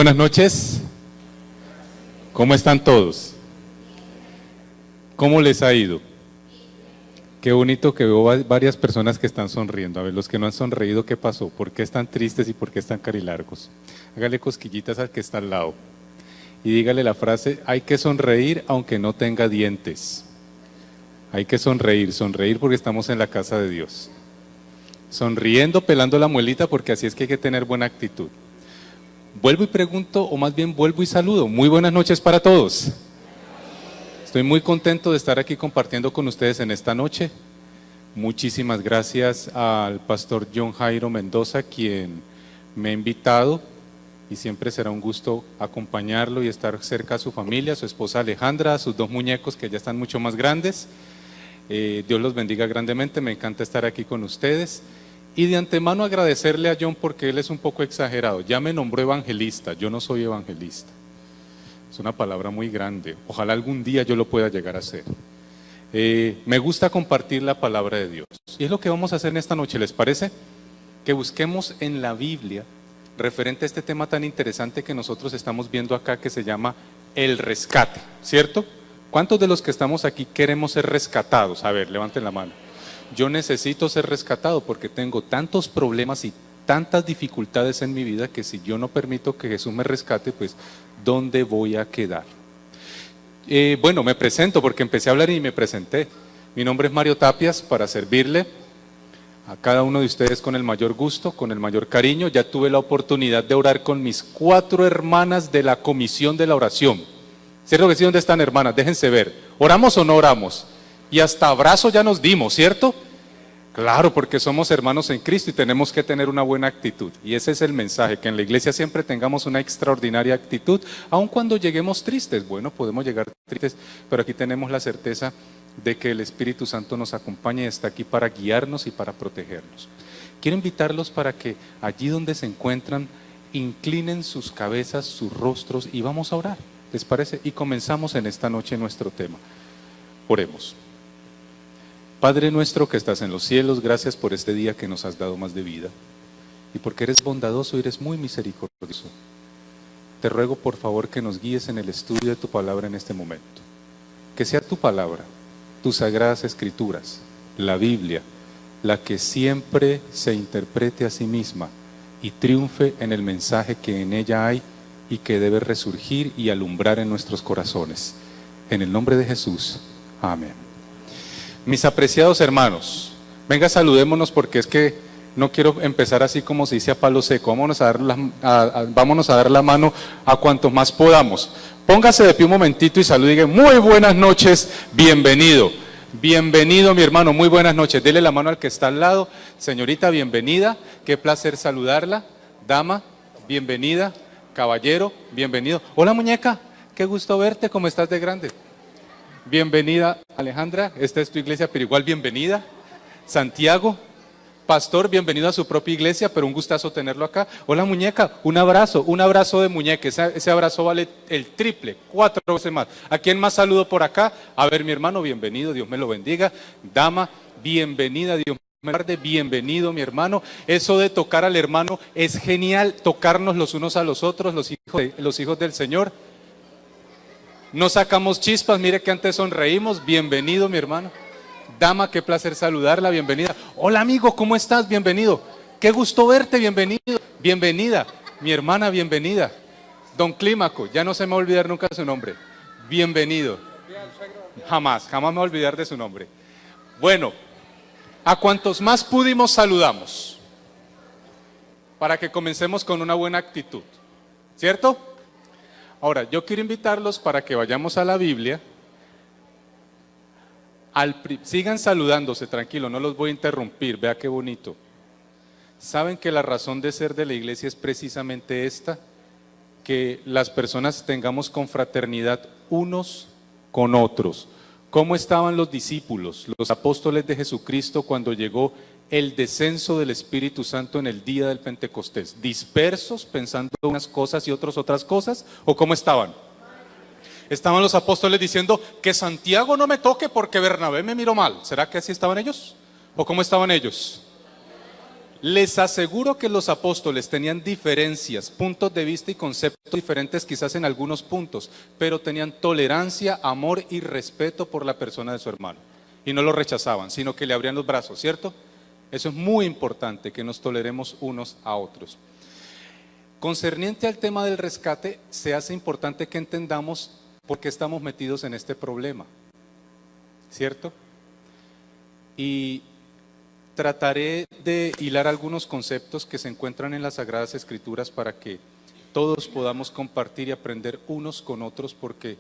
buenas noches. ¿Cómo están todos? ¿Cómo les ha ido? Qué bonito que veo varias personas que están sonriendo. A ver, los que no han sonreído, ¿qué pasó? ¿Por qué están tristes y por qué están carilargos? Hágale cosquillitas al que está al lado y dígale la frase: hay que sonreír aunque no tenga dientes. Hay que sonreír porque estamos en la casa de Dios. Sonriendo, pelando la muelita, porque así es que hay que tener buena actitud. Vuelvo y pregunto, o más bien vuelvo y saludo. Muy buenas noches para todos. Estoy muy contento de estar aquí compartiendo con ustedes en esta noche. Muchísimas gracias al pastor John Jairo Mendoza, quien me ha invitado, y siempre será un gusto acompañarlo y estar cerca a su familia, a su esposa Alejandra, a sus dos muñecos que ya están mucho más grandes. Dios los bendiga grandemente, me encanta estar aquí con ustedes. Y de antemano agradecerle a John porque él es un poco exagerado. Ya me nombró evangelista, yo no soy evangelista. Es una palabra muy grande, ojalá algún día yo lo pueda llegar a hacer. Me gusta compartir la palabra de Dios. Y es lo que vamos a hacer en esta noche, ¿les parece? Que busquemos en la Biblia, referente a este tema tan interesante que nosotros estamos viendo acá, que se llama el rescate, ¿cierto? ¿Cuántos de los que estamos aquí queremos ser rescatados? A ver, levanten la mano. Yo necesito ser rescatado porque tengo tantos problemas y tantas dificultades en mi vida que si yo no permito que Jesús me rescate, pues ¿dónde voy a quedar? Bueno, me presento porque empecé a hablar y me presenté. Mi nombre es Mario Tapias, para servirle a cada uno de ustedes con el mayor gusto, con el mayor cariño. Ya tuve la oportunidad de orar con mis 4 hermanas de la comisión de la oración. ¿Cierto que sí? ¿Dónde están, hermanas? Déjense ver. ¿Oramos o no oramos? Y hasta abrazo ya nos dimos, ¿cierto? Claro, porque somos hermanos en Cristo y tenemos que tener una buena actitud. Y ese es el mensaje, que en la iglesia siempre tengamos una extraordinaria actitud, aun cuando lleguemos tristes. Bueno, podemos llegar tristes, pero aquí tenemos la certeza de que el Espíritu Santo nos acompaña y está aquí para guiarnos y para protegernos. Quiero invitarlos para que allí donde se encuentran, inclinen sus cabezas, sus rostros y vamos a orar, ¿les parece? Y comenzamos en esta noche nuestro tema. Oremos. Padre nuestro que estás en los cielos, gracias por este día que nos has dado más de vida y porque eres bondadoso y eres muy misericordioso. Te ruego por favor que nos guíes en el estudio de tu palabra en este momento. Que sea tu palabra, tus sagradas escrituras, la Biblia, la que siempre se interprete a sí misma y triunfe en el mensaje que en ella hay y que debe resurgir y alumbrar en nuestros corazones. En el nombre de Jesús, amén. Mis apreciados hermanos, venga, saludémonos porque es que no quiero empezar así como se dice a palo seco. Vámonos a dar la mano a cuantos más podamos. Póngase de pie un momentito y salude y diga: muy buenas noches, bienvenido. Bienvenido mi hermano, muy buenas noches. Dele la mano al que está al lado. Señorita, bienvenida, qué placer saludarla. Dama, bienvenida. Caballero, bienvenido. Hola muñeca, qué gusto verte, ¿cómo estás de grande? Bienvenida Alejandra, esta es tu iglesia, pero igual bienvenida. Santiago, pastor, bienvenido a su propia iglesia, pero un gustazo tenerlo acá. Hola muñeca, un abrazo de muñeca, ese abrazo vale el triple, 4 veces más. ¿A quién más saludo por acá? A ver mi hermano, bienvenido, Dios me lo bendiga. Dama, bienvenida, Dios me lo bendiga. Bienvenido mi hermano. Eso de tocar al hermano es genial, tocarnos los unos a los otros, los hijos del Señor. No sacamos chispas, mire que antes sonreímos. Bienvenido mi hermano. Dama, qué placer saludarla, bienvenida. Hola amigo, ¿cómo estás? Bienvenido. Qué gusto verte, bienvenido. Bienvenida, mi hermana, bienvenida. Don Clímaco, ya no se me va a olvidar nunca su nombre. Bienvenido. Jamás me voy a olvidar de su nombre. Bueno, a cuantos más pudimos saludamos, para que comencemos con una buena actitud, ¿cierto? Ahora, yo quiero invitarlos para que vayamos a la Biblia. Sigan saludándose, tranquilo, no los voy a interrumpir, vea qué bonito. ¿Saben que la razón de ser de la iglesia es precisamente esta? Que las personas tengamos confraternidad unos con otros. ¿Cómo estaban los discípulos, los apóstoles de Jesucristo cuando llegó el descenso del Espíritu Santo en el día del Pentecostés? ¿Dispersos, pensando unas cosas y otros otras cosas? ¿O cómo estaban? Estaban los apóstoles diciendo: que Santiago no me toque porque Bernabé me miró mal. ¿Será que así estaban ellos? ¿O cómo estaban ellos? Les aseguro que los apóstoles tenían diferencias, puntos de vista y conceptos diferentes quizás en algunos puntos, pero tenían tolerancia, amor y respeto por la persona de su hermano. Y no lo rechazaban, sino que le abrían los brazos, ¿cierto? Eso es muy importante, que nos toleremos unos a otros. Concerniente al tema del rescate, se hace importante que entendamos por qué estamos metidos en este problema, ¿cierto? Y trataré de hilar algunos conceptos que se encuentran en las Sagradas Escrituras para que todos podamos compartir y aprender unos con otros, porque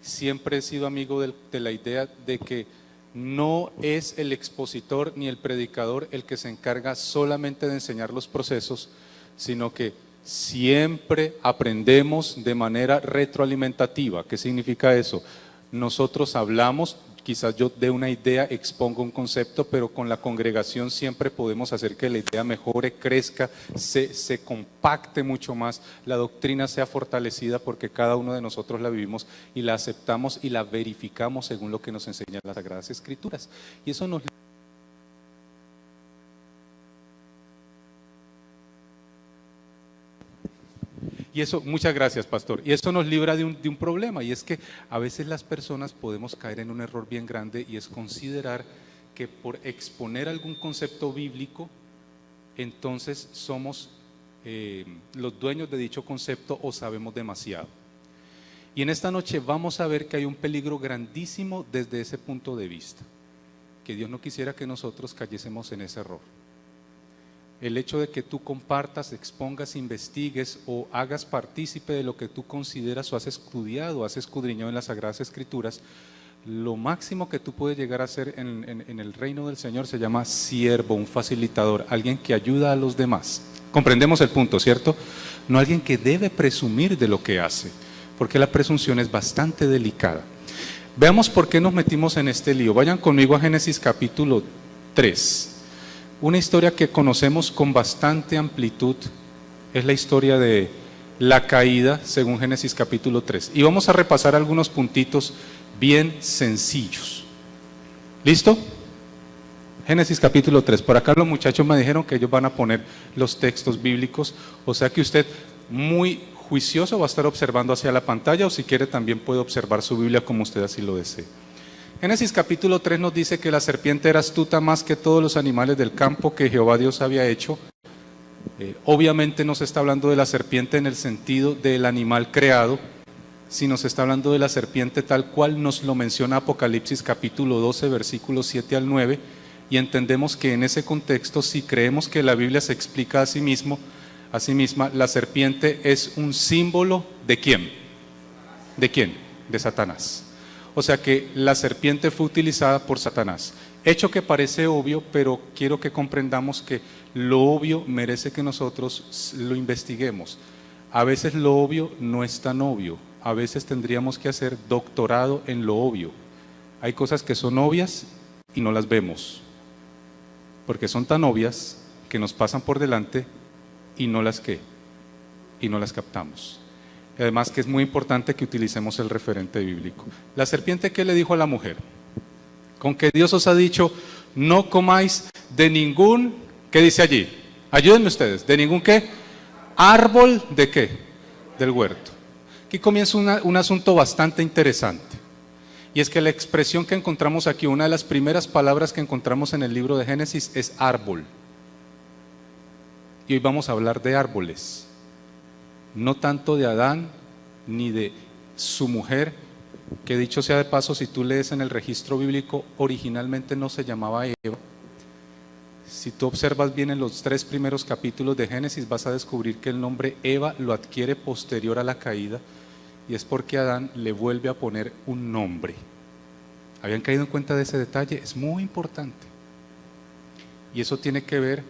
siempre he sido amigo de la idea de que no es el expositor ni el predicador el que se encarga solamente de enseñar los procesos, sino que siempre aprendemos de manera retroalimentativa. ¿Qué significa eso? Nosotros hablamos, quizás yo de una idea expongo un concepto, pero con la congregación siempre podemos hacer que la idea mejore, crezca, se compacte mucho más, la doctrina sea fortalecida porque cada uno de nosotros la vivimos y la aceptamos y la verificamos según lo que nos enseñan las Sagradas Escrituras. Y eso nos... Y eso, muchas gracias, pastor. Y eso nos libra de un problema, y es que a veces las personas podemos caer en un error bien grande, y es considerar que por exponer algún concepto bíblico, entonces somos los dueños de dicho concepto o sabemos demasiado. Y en esta noche vamos a ver que hay un peligro grandísimo desde ese punto de vista, que Dios no quisiera que nosotros cayésemos en ese error. El hecho de que tú compartas, expongas, investigues o hagas partícipe de lo que tú consideras o has estudiado, has escudriñado en las Sagradas Escrituras, lo máximo que tú puedes llegar a ser en el reino del Señor se llama siervo, un facilitador, alguien que ayuda a los demás. Comprendemos el punto, ¿cierto? No alguien que debe presumir de lo que hace, porque la presunción es bastante delicada. Veamos por qué nos metimos en este lío. Vayan conmigo a Génesis capítulo 3. Una historia que conocemos con bastante amplitud es la historia de la caída según Génesis capítulo 3. Y vamos a repasar algunos puntitos bien sencillos. ¿Listo? Génesis capítulo 3. Por acá los muchachos me dijeron que ellos van a poner los textos bíblicos, o sea que usted muy juicioso va a estar observando hacia la pantalla, o si quiere también puede observar su Biblia como usted así lo desee. Génesis capítulo 3 nos dice que la serpiente era astuta más que todos los animales del campo que Jehová Dios había hecho. Obviamente no se está hablando de la serpiente en el sentido del animal creado, sino se está hablando de la serpiente tal cual nos lo menciona Apocalipsis capítulo 12, versículos 7 al 9, y entendemos que en ese contexto, si creemos que la Biblia se explica a sí misma, la serpiente es un símbolo ¿de quién? ¿De quién? De Satanás. O sea que la serpiente fue utilizada por Satanás. Hecho que parece obvio, pero quiero que comprendamos que lo obvio merece que nosotros lo investiguemos. A veces lo obvio no es tan obvio. A veces tendríamos que hacer doctorado en lo obvio. Hay cosas que son obvias y no las vemos, porque son tan obvias que nos pasan por delante y no las captamos. Además que es muy importante que utilicemos el referente bíblico. La serpiente, ¿qué le dijo a la mujer? Con que Dios os ha dicho, no comáis de ningún, ¿qué dice allí? Ayúdenme ustedes, ¿de ningún qué? Árbol de qué? Del huerto. Aquí comienza un asunto bastante interesante. Y es que la expresión que encontramos aquí, una de las primeras palabras que encontramos en el libro de Génesis es árbol. Y hoy vamos a hablar de árboles. No tanto de Adán ni de su mujer, que dicho sea de paso, si tú lees en el registro bíblico, originalmente no se llamaba Eva. Si tú observas bien en los 3 primeros capítulos de Génesis, vas a descubrir que el nombre Eva lo adquiere posterior a la caída, y es porque Adán le vuelve a poner un nombre. ¿Habían caído en cuenta de ese detalle? Es muy importante. Y eso tiene que ver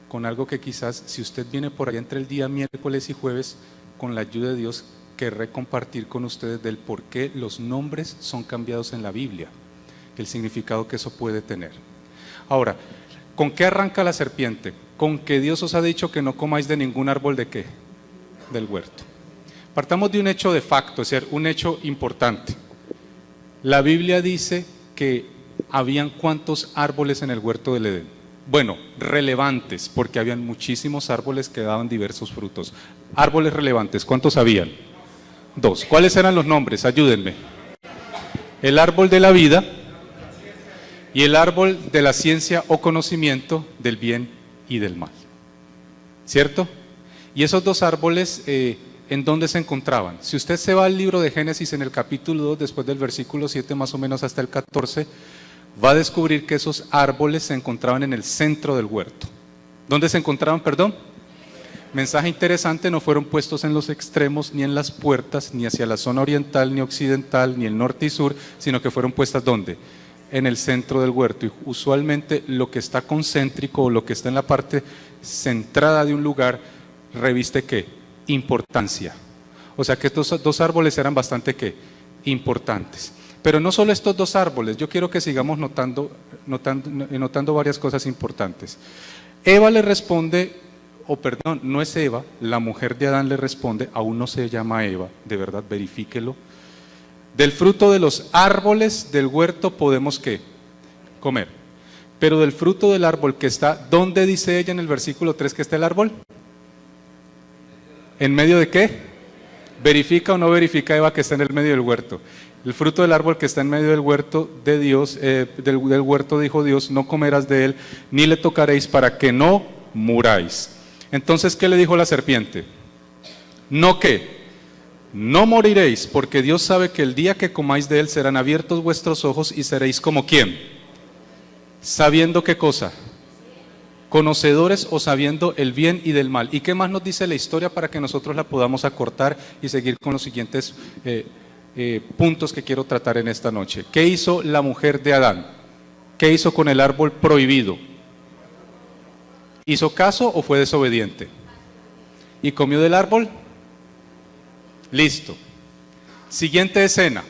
con algo que quizás, si usted viene por allá entre el día miércoles y jueves, con la ayuda de Dios, querré compartir con ustedes del por qué los nombres son cambiados en la Biblia, el significado que eso puede tener. Ahora, ¿con qué arranca la serpiente? Con que Dios os ha dicho que no comáis de ningún árbol de qué? Del huerto. Partamos de un hecho de facto, es decir, un hecho importante. La Biblia dice que habían ¿cuántos árboles en el huerto del Edén? Bueno, relevantes, porque habían muchísimos árboles que daban diversos frutos. Árboles relevantes, ¿cuántos habían? 2. ¿Cuáles eran los nombres? Ayúdenme. El árbol de la vida y el árbol de la ciencia o conocimiento del bien y del mal. ¿Cierto? Y esos dos árboles, ¿en dónde se encontraban? Si usted se va al libro de Génesis en el capítulo 2, después del versículo 7 más o menos hasta el 14, va a descubrir que esos árboles se encontraban en el centro del huerto. ¿Dónde se encontraban, perdón? Mensaje interesante, no fueron puestos en los extremos, ni en las puertas, ni hacia la zona oriental, ni occidental, ni el norte y sur, sino que fueron puestas ¿dónde? En el centro del huerto. Y usualmente lo que está concéntrico o lo que está en la parte centrada de un lugar reviste ¿qué? Importancia. O sea que estos dos árboles eran bastante ¿qué? Importantes. Pero no solo estos dos árboles, yo quiero que sigamos notando varias cosas importantes. Eva le responde, no es Eva, la mujer de Adán le responde, aún no se llama Eva, de verdad, verifíquelo. Del fruto de los árboles del huerto podemos ¿qué? Comer. Pero del fruto del árbol que está, ¿dónde dice ella en el versículo 3 que está el árbol? ¿En medio de qué? ¿Verifica o no verifica Eva que está en el medio del huerto? El fruto del árbol que está en medio del huerto de Dios, del huerto dijo Dios, no comerás de él, ni le tocaréis para que no muráis. Entonces, ¿qué le dijo la serpiente? No qué, no moriréis, porque Dios sabe que el día que comáis de él serán abiertos vuestros ojos y seréis como ¿quién? Sabiendo qué cosa, conocedores o sabiendo el bien y del mal. ¿Y qué más nos dice la historia para que nosotros la podamos acortar y seguir con los siguientes puntos que quiero tratar en esta noche? ¿Qué hizo la mujer de Adán? ¿Qué hizo con el árbol prohibido? ¿Hizo caso o fue desobediente? ¿Y comió del árbol? Listo. Siguiente escena.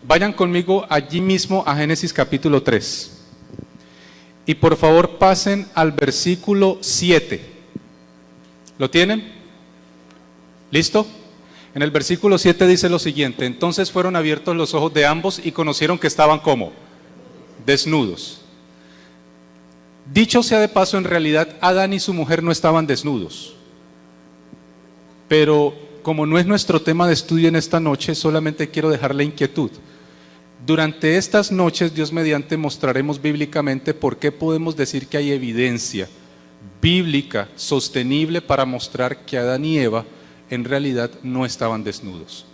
Vayan conmigo allí mismo a Génesis capítulo 3. Y por favor pasen al versículo 7. ¿Lo tienen? ¿Listo? En el versículo 7 dice lo siguiente: entonces fueron abiertos los ojos de ambos y conocieron que estaban ¿cómo? Desnudos. Dicho sea de paso, en realidad Adán y su mujer no estaban desnudos. Pero como no es nuestro tema de estudio en esta noche, solamente quiero dejar la inquietud. Durante estas noches, Dios mediante, mostraremos bíblicamente por qué podemos decir que hay evidencia bíblica sostenible para mostrar que Adán y Eva en realidad no estaban desnudos.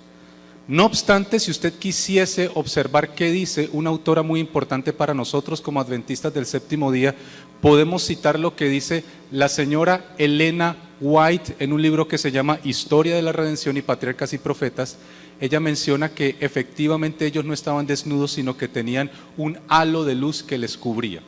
No obstante, si usted quisiese observar qué dice una autora muy importante para nosotros como adventistas del séptimo día, podemos citar lo que dice la señora Elena White en un libro que se llama Historia de la Redención y Patriarcas y Profetas. Ella menciona que efectivamente ellos no estaban desnudos, sino que tenían un halo de luz que les cubría.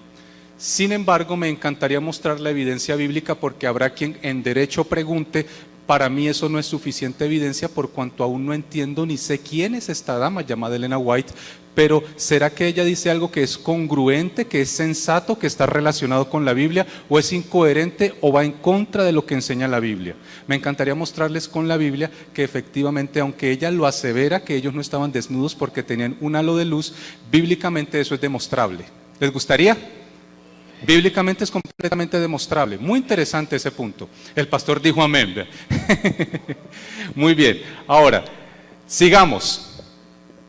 Sin embargo, me encantaría mostrar la evidencia bíblica, porque habrá quien en derecho pregunte: para mí eso no es suficiente evidencia, por cuanto aún no entiendo ni sé quién es esta dama llamada Elena White. Pero ¿será que ella dice algo que es congruente, que es sensato, que está relacionado con la Biblia, o es incoherente o va en contra de lo que enseña la Biblia? Me encantaría mostrarles con la Biblia que efectivamente, aunque ella lo asevera que ellos no estaban desnudos porque tenían un halo de luz, bíblicamente eso es demostrable. ¿Les gustaría? Bíblicamente es completamente demostrable. Muy interesante ese punto. El pastor dijo amén. Muy bien. Ahora, sigamos.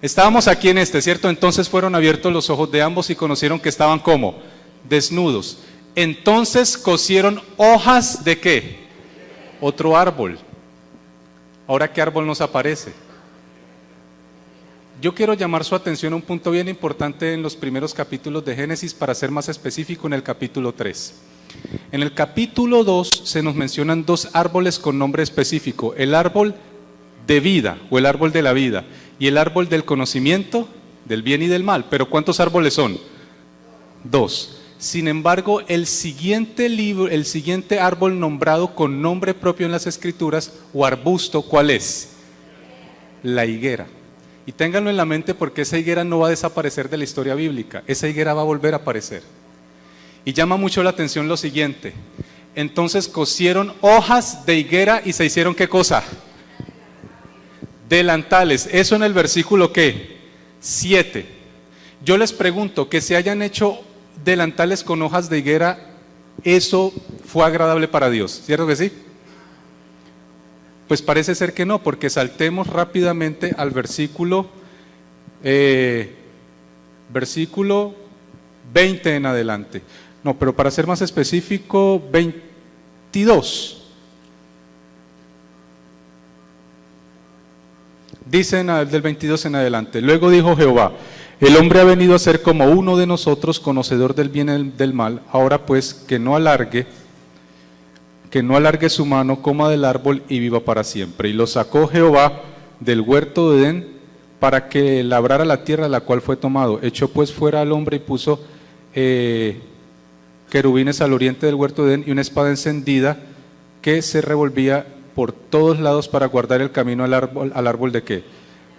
Estábamos aquí en ¿cierto? Entonces fueron abiertos los ojos de ambos y conocieron que estaban ¿cómo? Desnudos. Entonces cosieron hojas ¿de qué? Otro árbol. Ahora, ¿qué árbol nos aparece? Yo quiero llamar su atención a un punto bien importante en los primeros capítulos de Génesis, para ser más específico en el capítulo 3. En el capítulo 2 se nos mencionan dos árboles con nombre específico: el árbol de vida o el árbol de la vida y el árbol del conocimiento del bien y del mal. Pero ¿cuántos árboles son? 2. Sin embargo, el siguiente árbol nombrado con nombre propio en las Escrituras o arbusto, ¿cuál es? La higuera. Y ténganlo en la mente, porque esa higuera no va a desaparecer de la historia bíblica, esa higuera va a volver a aparecer. Y llama mucho la atención lo siguiente: entonces cosieron hojas de higuera y se hicieron ¿qué cosa? Delantales. Eso en el versículo ¿qué? 7. Yo les pregunto, que se hayan hecho delantales con hojas de higuera, eso fue agradable para Dios, ¿cierto que sí? Pues parece ser que no, porque saltemos rápidamente al versículo 20 en adelante. No, pero para ser más específico, 22. Dice del 22 en adelante: luego dijo Jehová: el hombre ha venido a ser como uno de nosotros, conocedor del bien y del mal. Ahora pues, que no alargue su mano, coma del árbol y viva para siempre. Y lo sacó Jehová del huerto de Edén para que labrara la tierra, la cual fue tomado. Echó pues fuera al hombre y puso querubines al oriente del huerto de Edén y una espada encendida que se revolvía por todos lados para guardar el camino al árbol de ¿qué?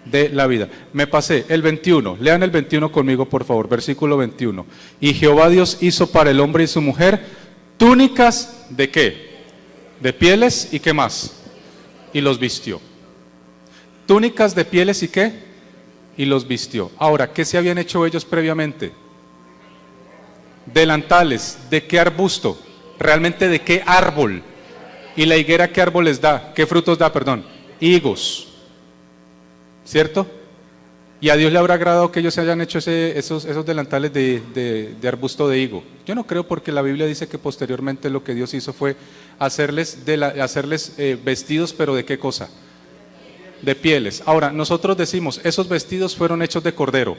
De la vida. Me pasé el 21, lean el 21 conmigo por favor, versículo 21. Y Jehová Dios hizo para el hombre y su mujer túnicas ¿de qué? De pieles y ¿qué más? Y los vistió. Túnicas de pieles y ¿qué? Y los vistió. Ahora, ¿qué se habían hecho ellos previamente? Delantales. ¿De qué arbusto? Realmente ¿de qué árbol? ¿Y la higuera qué árboles da? ¿Qué frutos da, perdón? Higos. ¿Cierto? Y a Dios le habrá agradado que ellos se hayan hecho esos delantales de arbusto de higo. Yo no creo, porque la Biblia dice que posteriormente lo que Dios hizo fue hacerles vestidos, pero ¿de qué cosa? De pieles. Ahora, nosotros decimos, esos vestidos fueron hechos de cordero.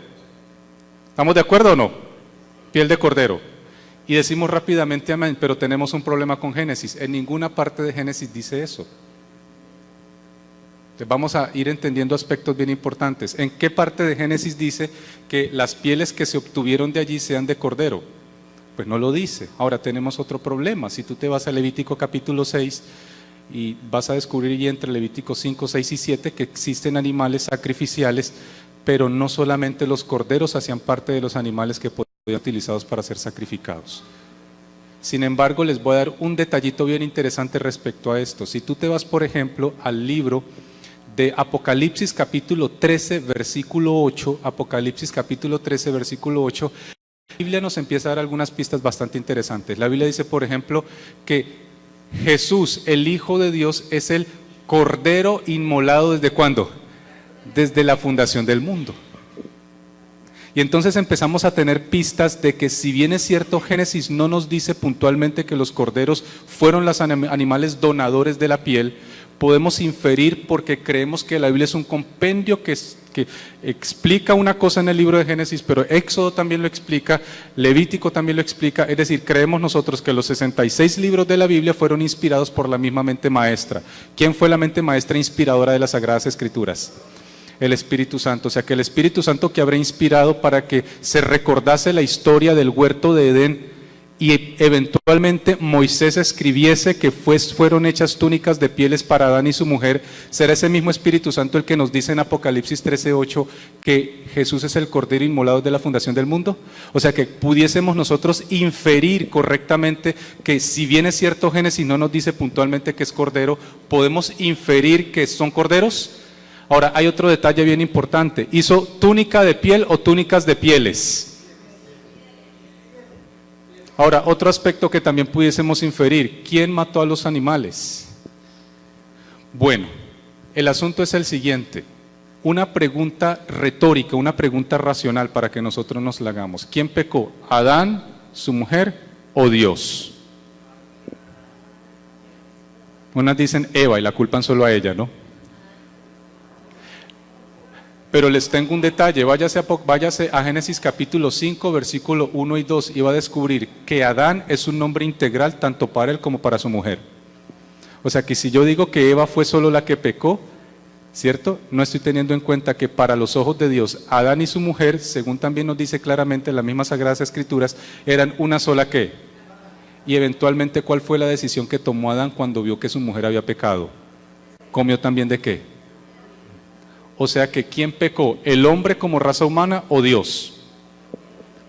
¿Estamos de acuerdo o no? Piel de cordero. Y decimos rápidamente amén, pero tenemos un problema con Génesis. En ninguna parte de Génesis dice eso. Entonces vamos a ir entendiendo aspectos bien importantes. ¿En qué parte de Génesis dice que las pieles que se obtuvieron de allí sean de cordero? Pues no lo dice. Ahora tenemos otro problema. Si tú te vas a Levítico capítulo 6 y vas a descubrir y entre Levítico 5, 6 y 7 que existen animales sacrificiales, pero no solamente los corderos hacían parte de los animales que podían ser utilizados para ser sacrificados. Sin embargo, les voy a dar un detallito bien interesante respecto a esto. Si tú te vas, por ejemplo, al libro de Apocalipsis capítulo 13, versículo 8, Apocalipsis capítulo 13, versículo 8, la Biblia nos empieza a dar algunas pistas bastante interesantes. La Biblia dice, por ejemplo, que Jesús, el Hijo de Dios, es el Cordero inmolado ¿desde cuándo? Desde la fundación del mundo. Y entonces empezamos a tener pistas de que, si bien es cierto, Génesis no nos dice puntualmente que los corderos fueron los animales donadores de la piel, podemos inferir, porque creemos que la Biblia es un compendio que explica una cosa en el libro de Génesis, pero Éxodo también lo explica, Levítico también lo explica. Es decir, creemos nosotros que los 66 libros de la Biblia fueron inspirados por la misma mente maestra. ¿Quién fue la mente maestra inspiradora de las Sagradas Escrituras? El Espíritu Santo. O sea, que el Espíritu Santo que habrá inspirado para que se recordase la historia del huerto de Edén y eventualmente Moisés escribiese que fueron hechas túnicas de pieles para Adán y su mujer, será ese mismo Espíritu Santo el que nos dice en Apocalipsis 13:8 que Jesús es el Cordero inmolado de la fundación del mundo. O sea, que pudiésemos nosotros inferir correctamente que, si bien es cierto Génesis no nos dice puntualmente que es cordero, podemos inferir que son corderos. Ahora, hay otro detalle bien importante. ¿Hizo túnica de piel o túnicas de pieles? Ahora, otro aspecto que también pudiésemos inferir: ¿quién mató a los animales? Bueno, el asunto es el siguiente. Una pregunta retórica, una pregunta racional para que nosotros nos la hagamos. ¿Quién pecó? ¿Adán, su mujer o Dios? Unas dicen Eva y la culpan solo a ella, ¿no? Pero les tengo un detalle, váyase a Génesis capítulo 5, versículo 1 y 2 y va a descubrir que Adán es un nombre integral tanto para él como para su mujer. O sea que si yo digo que Eva fue solo la que pecó, ¿cierto? No estoy teniendo en cuenta que para los ojos de Dios, Adán y su mujer, según también nos dice claramente en las mismas Sagradas Escrituras, eran una sola ¿qué? Y eventualmente, ¿cuál fue la decisión que tomó Adán cuando vio que su mujer había pecado? ¿Comió también de qué? O sea que, ¿quién pecó? ¿El hombre como raza humana o Dios?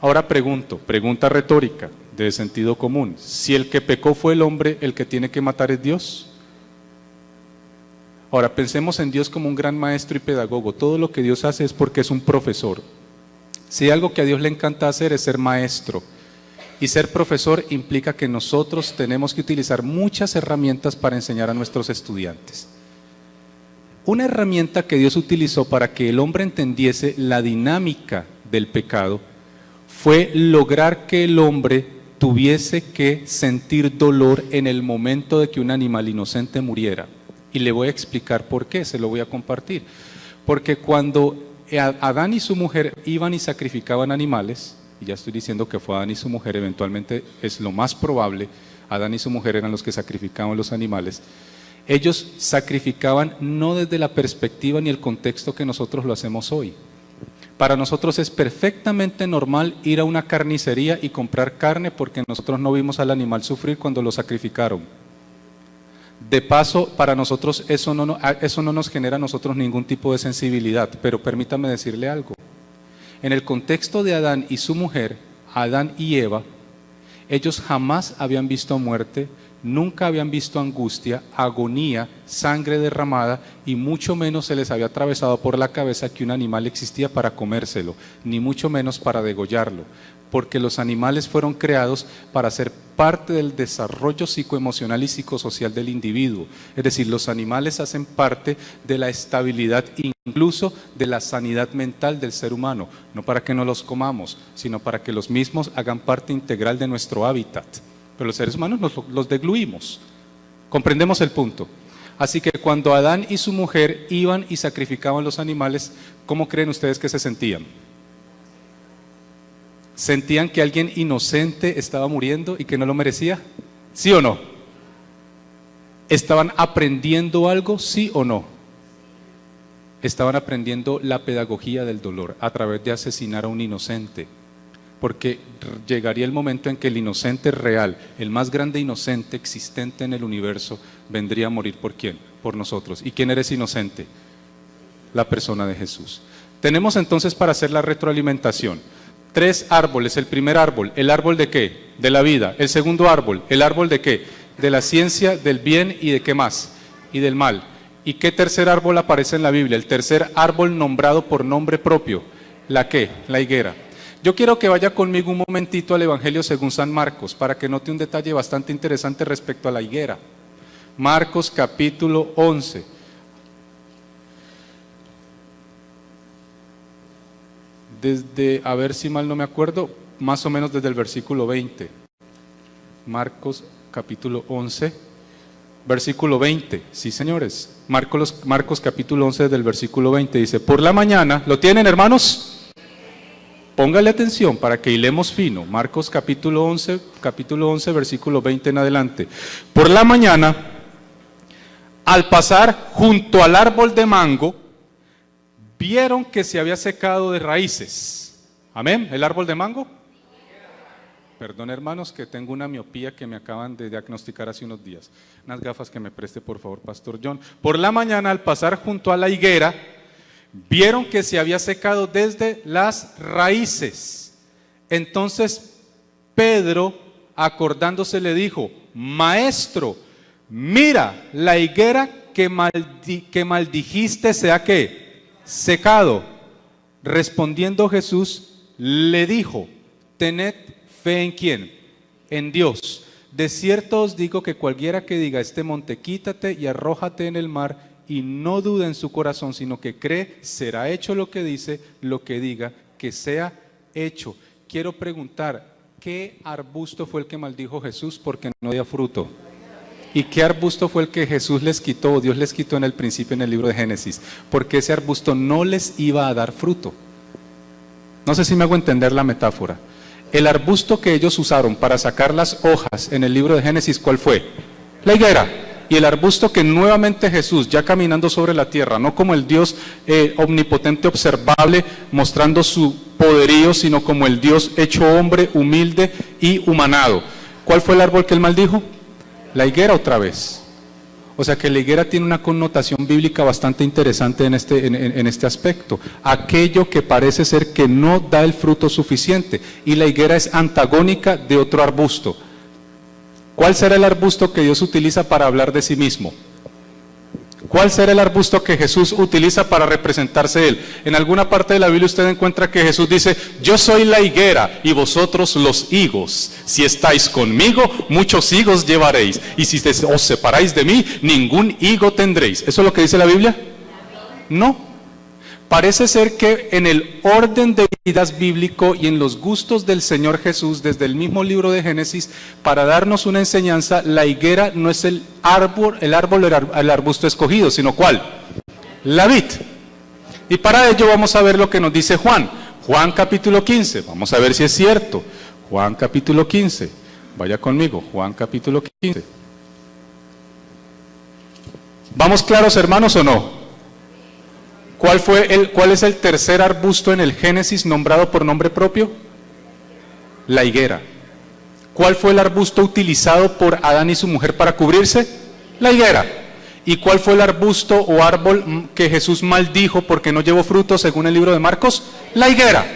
Ahora pregunta retórica, de sentido común. Si el que pecó fue el hombre, ¿el que tiene que matar es Dios? Ahora pensemos en Dios como un gran maestro y pedagogo. Todo lo que Dios hace es porque es un profesor. Si hay algo que a Dios le encanta hacer es ser maestro. Y ser profesor implica que nosotros tenemos que utilizar muchas herramientas para enseñar a nuestros estudiantes. Una herramienta que Dios utilizó para que el hombre entendiese la dinámica del pecado fue lograr que el hombre tuviese que sentir dolor en el momento de que un animal inocente muriera. Y le voy a explicar por qué, se lo voy a compartir. Porque cuando Adán y su mujer iban y sacrificaban animales, y ya estoy diciendo que fue Adán y su mujer, eventualmente es lo más probable, Adán y su mujer eran los que sacrificaban los animales, ellos sacrificaban no desde la perspectiva ni el contexto que nosotros lo hacemos hoy. Para nosotros es perfectamente normal ir a una carnicería y comprar carne porque nosotros no vimos al animal sufrir cuando lo sacrificaron. De paso, para nosotros eso no nos genera a nosotros ningún tipo de sensibilidad, pero permítame decirle algo. En el contexto de Adán y su mujer, Adán y Eva, ellos jamás habían visto muerte, nunca habían visto angustia, agonía, sangre derramada y mucho menos se les había atravesado por la cabeza que un animal existía para comérselo, ni mucho menos para degollarlo, porque los animales fueron creados para ser parte del desarrollo psicoemocional y psicosocial del individuo. Es decir, los animales hacen parte de la estabilidad, incluso de la sanidad mental del ser humano, no para que no los comamos, sino para que los mismos hagan parte integral de nuestro hábitat. Pero los seres humanos los degluimos. Comprendemos el punto. Así que cuando Adán y su mujer iban y sacrificaban los animales, ¿cómo creen ustedes que se sentían? ¿Sentían que alguien inocente estaba muriendo y que no lo merecía? ¿Sí o no? ¿Estaban aprendiendo algo? ¿Sí o no? Estaban aprendiendo la pedagogía del dolor a través de asesinar a un inocente. Porque llegaría el momento en que el inocente real, el más grande inocente existente en el universo, vendría a morir ¿por quién? Por nosotros. ¿Y quién eres inocente? La persona de Jesús. Tenemos entonces para hacer la retroalimentación 3 árboles. El primer árbol, ¿el árbol de qué? De la vida. El segundo árbol, ¿el árbol de qué? De la ciencia, del bien y de qué más? Y del mal. ¿Y qué tercer árbol aparece en la Biblia? El tercer árbol nombrado por nombre propio. ¿La qué? La higuera. Yo quiero que vaya conmigo un momentito al Evangelio según San Marcos, para que note un detalle bastante interesante respecto a la higuera. Marcos capítulo 11. Desde, a ver si mal no me acuerdo, más o menos desde el versículo 20. Marcos capítulo 11, versículo 20. Sí, señores. Marcos capítulo 11 desde el versículo 20 dice: por la mañana, ¿lo tienen, hermanos? Póngale atención para que hilemos fino. Marcos capítulo 11, versículo 20 en adelante. Por la mañana, al pasar junto al árbol de mango, vieron que se había secado de raíces. ¿Amén? ¿El árbol de mango? Perdón, hermanos, que tengo una miopía que me acaban de diagnosticar hace unos días. Unas gafas que me preste, por favor, Pastor John. Por la mañana, al pasar junto a la higuera, vieron que se había secado desde las raíces. Entonces Pedro, acordándose, le dijo: Maestro, mira, la higuera que maldijiste se ha ¿qué? Secado. Respondiendo Jesús, le dijo: tened fe ¿en quién? En Dios. De cierto os digo que cualquiera que diga este monte, quítate y arrójate en el mar, y no duda en su corazón, sino que cree, será hecho lo que dice, lo que diga, que sea hecho. Quiero preguntar, ¿qué arbusto fue el que maldijo Jesús porque no dio fruto? ¿Y qué arbusto fue el que Jesús les quitó, o Dios les quitó en el principio en el libro de Génesis? Porque ese arbusto no les iba a dar fruto. No sé si me hago entender la metáfora. El arbusto que ellos usaron para sacar las hojas en el libro de Génesis, ¿cuál fue? La higuera. Y el arbusto que nuevamente Jesús, ya caminando sobre la tierra, no como el Dios omnipotente observable, mostrando su poderío, sino como el Dios hecho hombre, humilde y humanado. ¿Cuál fue el árbol que él maldijo? La higuera otra vez. O sea que la higuera tiene una connotación bíblica bastante interesante en este aspecto. Aquello que parece ser que no da el fruto suficiente. Y la higuera es antagónica de otro arbusto. ¿Cuál será el arbusto que Dios utiliza para hablar de sí mismo? ¿Cuál será el arbusto que Jesús utiliza para representarse él? En alguna parte de la Biblia usted encuentra que Jesús dice, yo soy la higuera y vosotros los higos. Si estáis conmigo, muchos higos llevaréis. Y si os separáis de mí, ningún higo tendréis. ¿Eso es lo que dice la Biblia? No. Parece ser que en el orden de vidas bíblico y en los gustos del Señor Jesús, desde el mismo libro de Génesis, para darnos una enseñanza, la higuera no es el arbusto escogido, sino ¿cuál? La vid. Y para ello vamos a ver lo que nos dice Juan. Juan capítulo 15, vamos a ver si es cierto. Juan capítulo 15, vaya conmigo, Juan capítulo 15. ¿Vamos claros, hermanos, o no? ¿Cuál es el tercer arbusto en el Génesis nombrado por nombre propio? La higuera. ¿Cuál fue el arbusto utilizado por Adán y su mujer para cubrirse? La higuera. ¿Y cuál fue el arbusto o árbol que Jesús maldijo porque no llevó fruto según el libro de Marcos? La higuera.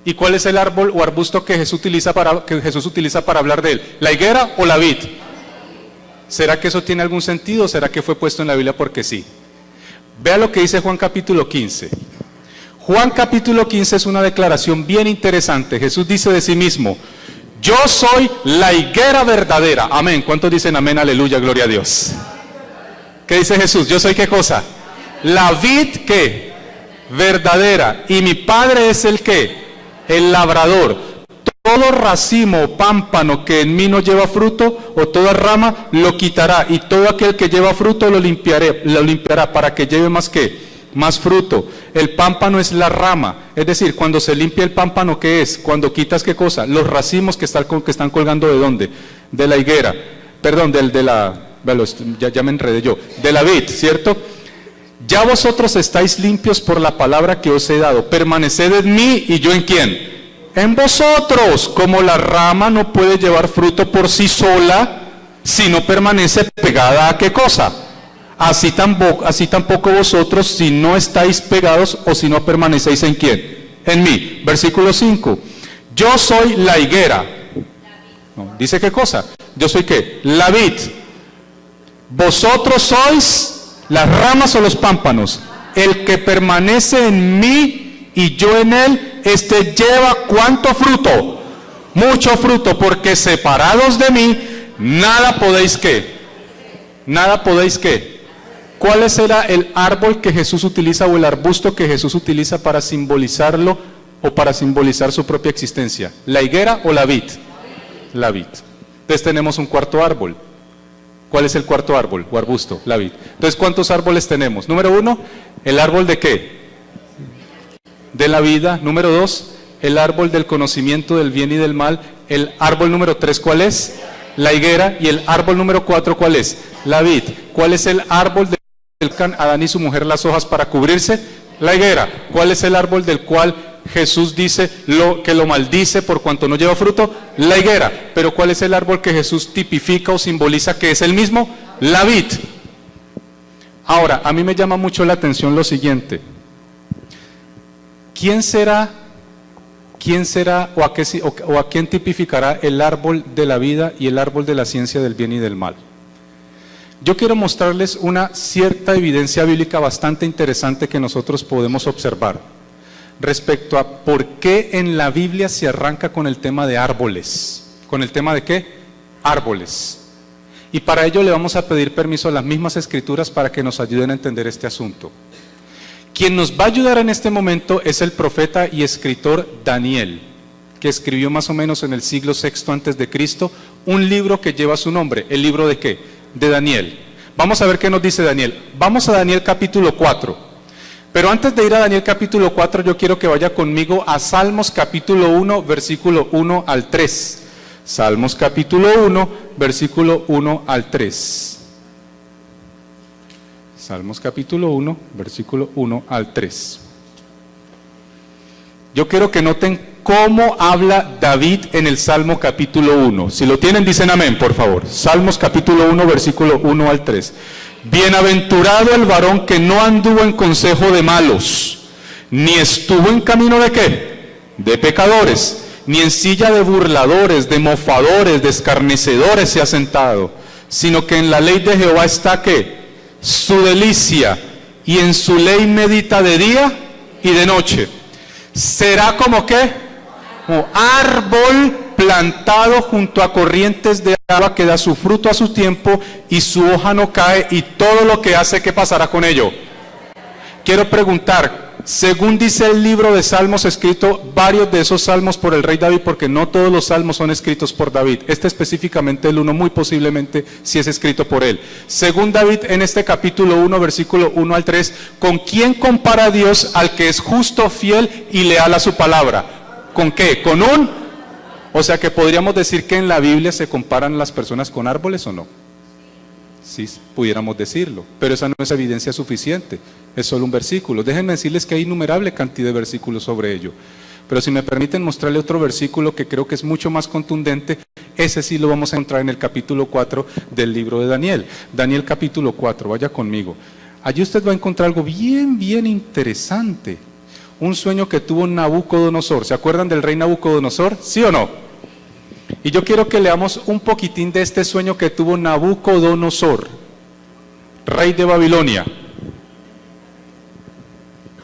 ¿Y cuál es el árbol o arbusto que Jesús utiliza para hablar de él? ¿La higuera o la vid? ¿Será que eso tiene algún sentido o será que fue puesto en la Biblia porque sí? Vea lo que dice Juan capítulo 15. Juan capítulo 15 es una declaración bien interesante. Jesús dice de sí mismo, yo soy la higuera verdadera. Amén. ¿Cuántos dicen amén? Aleluya, gloria a Dios. ¿Qué dice Jesús? Yo soy ¿qué cosa? La vid ¿qué? Verdadera. Y mi Padre es el ¿qué? El labrador. Todo racimo o pámpano que en mí no lleva fruto, o toda rama, lo quitará, y todo aquel que lleva fruto lo limpiará para que lleve más ¿qué? Más fruto. El pámpano es la rama, es decir, cuando se limpia el pámpano, ¿qué es? Cuando quitas ¿qué cosa? Los racimos que están colgando ¿de dónde? De la higuera, perdón, ya me enredé yo, de la vid, ¿cierto? Ya vosotros estáis limpios por la palabra que os he dado, permaneced en mí y yo en ¿quién? En vosotros, como la rama no puede llevar fruto por sí sola, si no permanece pegada a ¿qué cosa? Así tampoco vosotros, si no estáis pegados o si no permanecéis en ¿quién? En mí. Versículo 5. Yo soy la higuera. No, ¿dice qué cosa? Yo soy ¿qué? La vid. Vosotros sois las ramas o los pámpanos. El que permanece en mí y yo en él, este lleva ¿cuánto fruto? Mucho fruto, porque separados de mí, nada podéis ¿qué? Nada podéis ¿qué? ¿Cuál será el árbol que Jesús utiliza o el arbusto que Jesús utiliza para simbolizarlo o para simbolizar su propia existencia? ¿La higuera o la vid? La vid. Entonces tenemos un cuarto árbol. ¿Cuál es el cuarto árbol o arbusto? La vid. Entonces, ¿cuántos árboles tenemos? Número 1, el árbol de ¿qué? De la vida. Número 2, el árbol del conocimiento del bien y del mal. El árbol número 3, ¿cuál es? La higuera. Y el árbol número 4, ¿cuál es? La vid. ¿Cuál es el árbol del cual Adán y su mujer las hojas para cubrirse? La higuera. ¿Cuál es el árbol del cual Jesús dice que lo maldice por cuanto no lleva fruto? La higuera. Pero ¿cuál es el árbol que Jesús tipifica o simboliza que es el mismo? La vid. Ahora, a mí me llama mucho la atención lo siguiente. ¿Quién será o a quién tipificará el árbol de la vida y el árbol de la ciencia del bien y del mal? Yo quiero mostrarles una cierta evidencia bíblica bastante interesante que nosotros podemos observar respecto a por qué en la Biblia se arranca con el tema de árboles. ¿Con el tema de qué? Árboles. Y para ello le vamos a pedir permiso a las mismas escrituras para que nos ayuden a entender este asunto. Quien nos va a ayudar en este momento es el profeta y escritor Daniel, que escribió más o menos en el siglo VI antes de Cristo un libro que lleva su nombre. ¿El libro de qué? De Daniel. Vamos a ver qué nos dice Daniel. Vamos a Daniel capítulo 4. Pero antes de ir a Daniel capítulo 4, yo quiero que vaya conmigo a Salmos capítulo 1, versículo 1 al 3. Salmos capítulo 1, versículo 1 al 3. Salmos capítulo 1, versículo 1 al 3. Yo quiero que noten cómo habla David en el Salmo capítulo 1. Si lo tienen, dicen amén, por favor. Salmos capítulo 1, versículo 1 al 3. Bienaventurado el varón que no anduvo en consejo de malos, ni estuvo en camino de ¿qué? De pecadores, ni en silla de burladores, de mofadores, de escarnecedores se ha sentado, sino que en la ley de Jehová está ¿qué? su delicia, y en su ley medita de día y de noche. Será como qué, como árbol plantado junto a corrientes de agua que da su fruto a su tiempo y su hoja no cae, y todo lo que hace, ¿qué pasará con ello? Quiero preguntar, según dice el libro de Salmos, escrito varios de esos salmos por el rey David, porque no todos los salmos son escritos por David, este específicamente el 1 muy posiblemente sí es escrito por él. Según David, en este capítulo 1, versículo 1 al 3, ¿con quién compara a Dios al que es justo, fiel y leal a su palabra? ¿Con qué? ¿Con un? O sea que podríamos decir que en la Biblia se comparan las personas con árboles, ¿o no? Sí, pudiéramos decirlo, pero esa no es evidencia suficiente, es solo un versículo. Déjenme decirles que hay innumerable cantidad de versículos sobre ello, pero si me permiten mostrarle otro versículo que creo que es mucho más contundente, ese sí lo vamos a encontrar en el capítulo 4 del libro de Daniel. Daniel capítulo 4, vaya conmigo. Allí usted va a encontrar algo bien interesante, un sueño que tuvo Nabucodonosor. ¿Se acuerdan del rey Nabucodonosor? ¿Sí o no? Y yo quiero que leamos un poquitín de este sueño que tuvo Nabucodonosor, rey de Babilonia.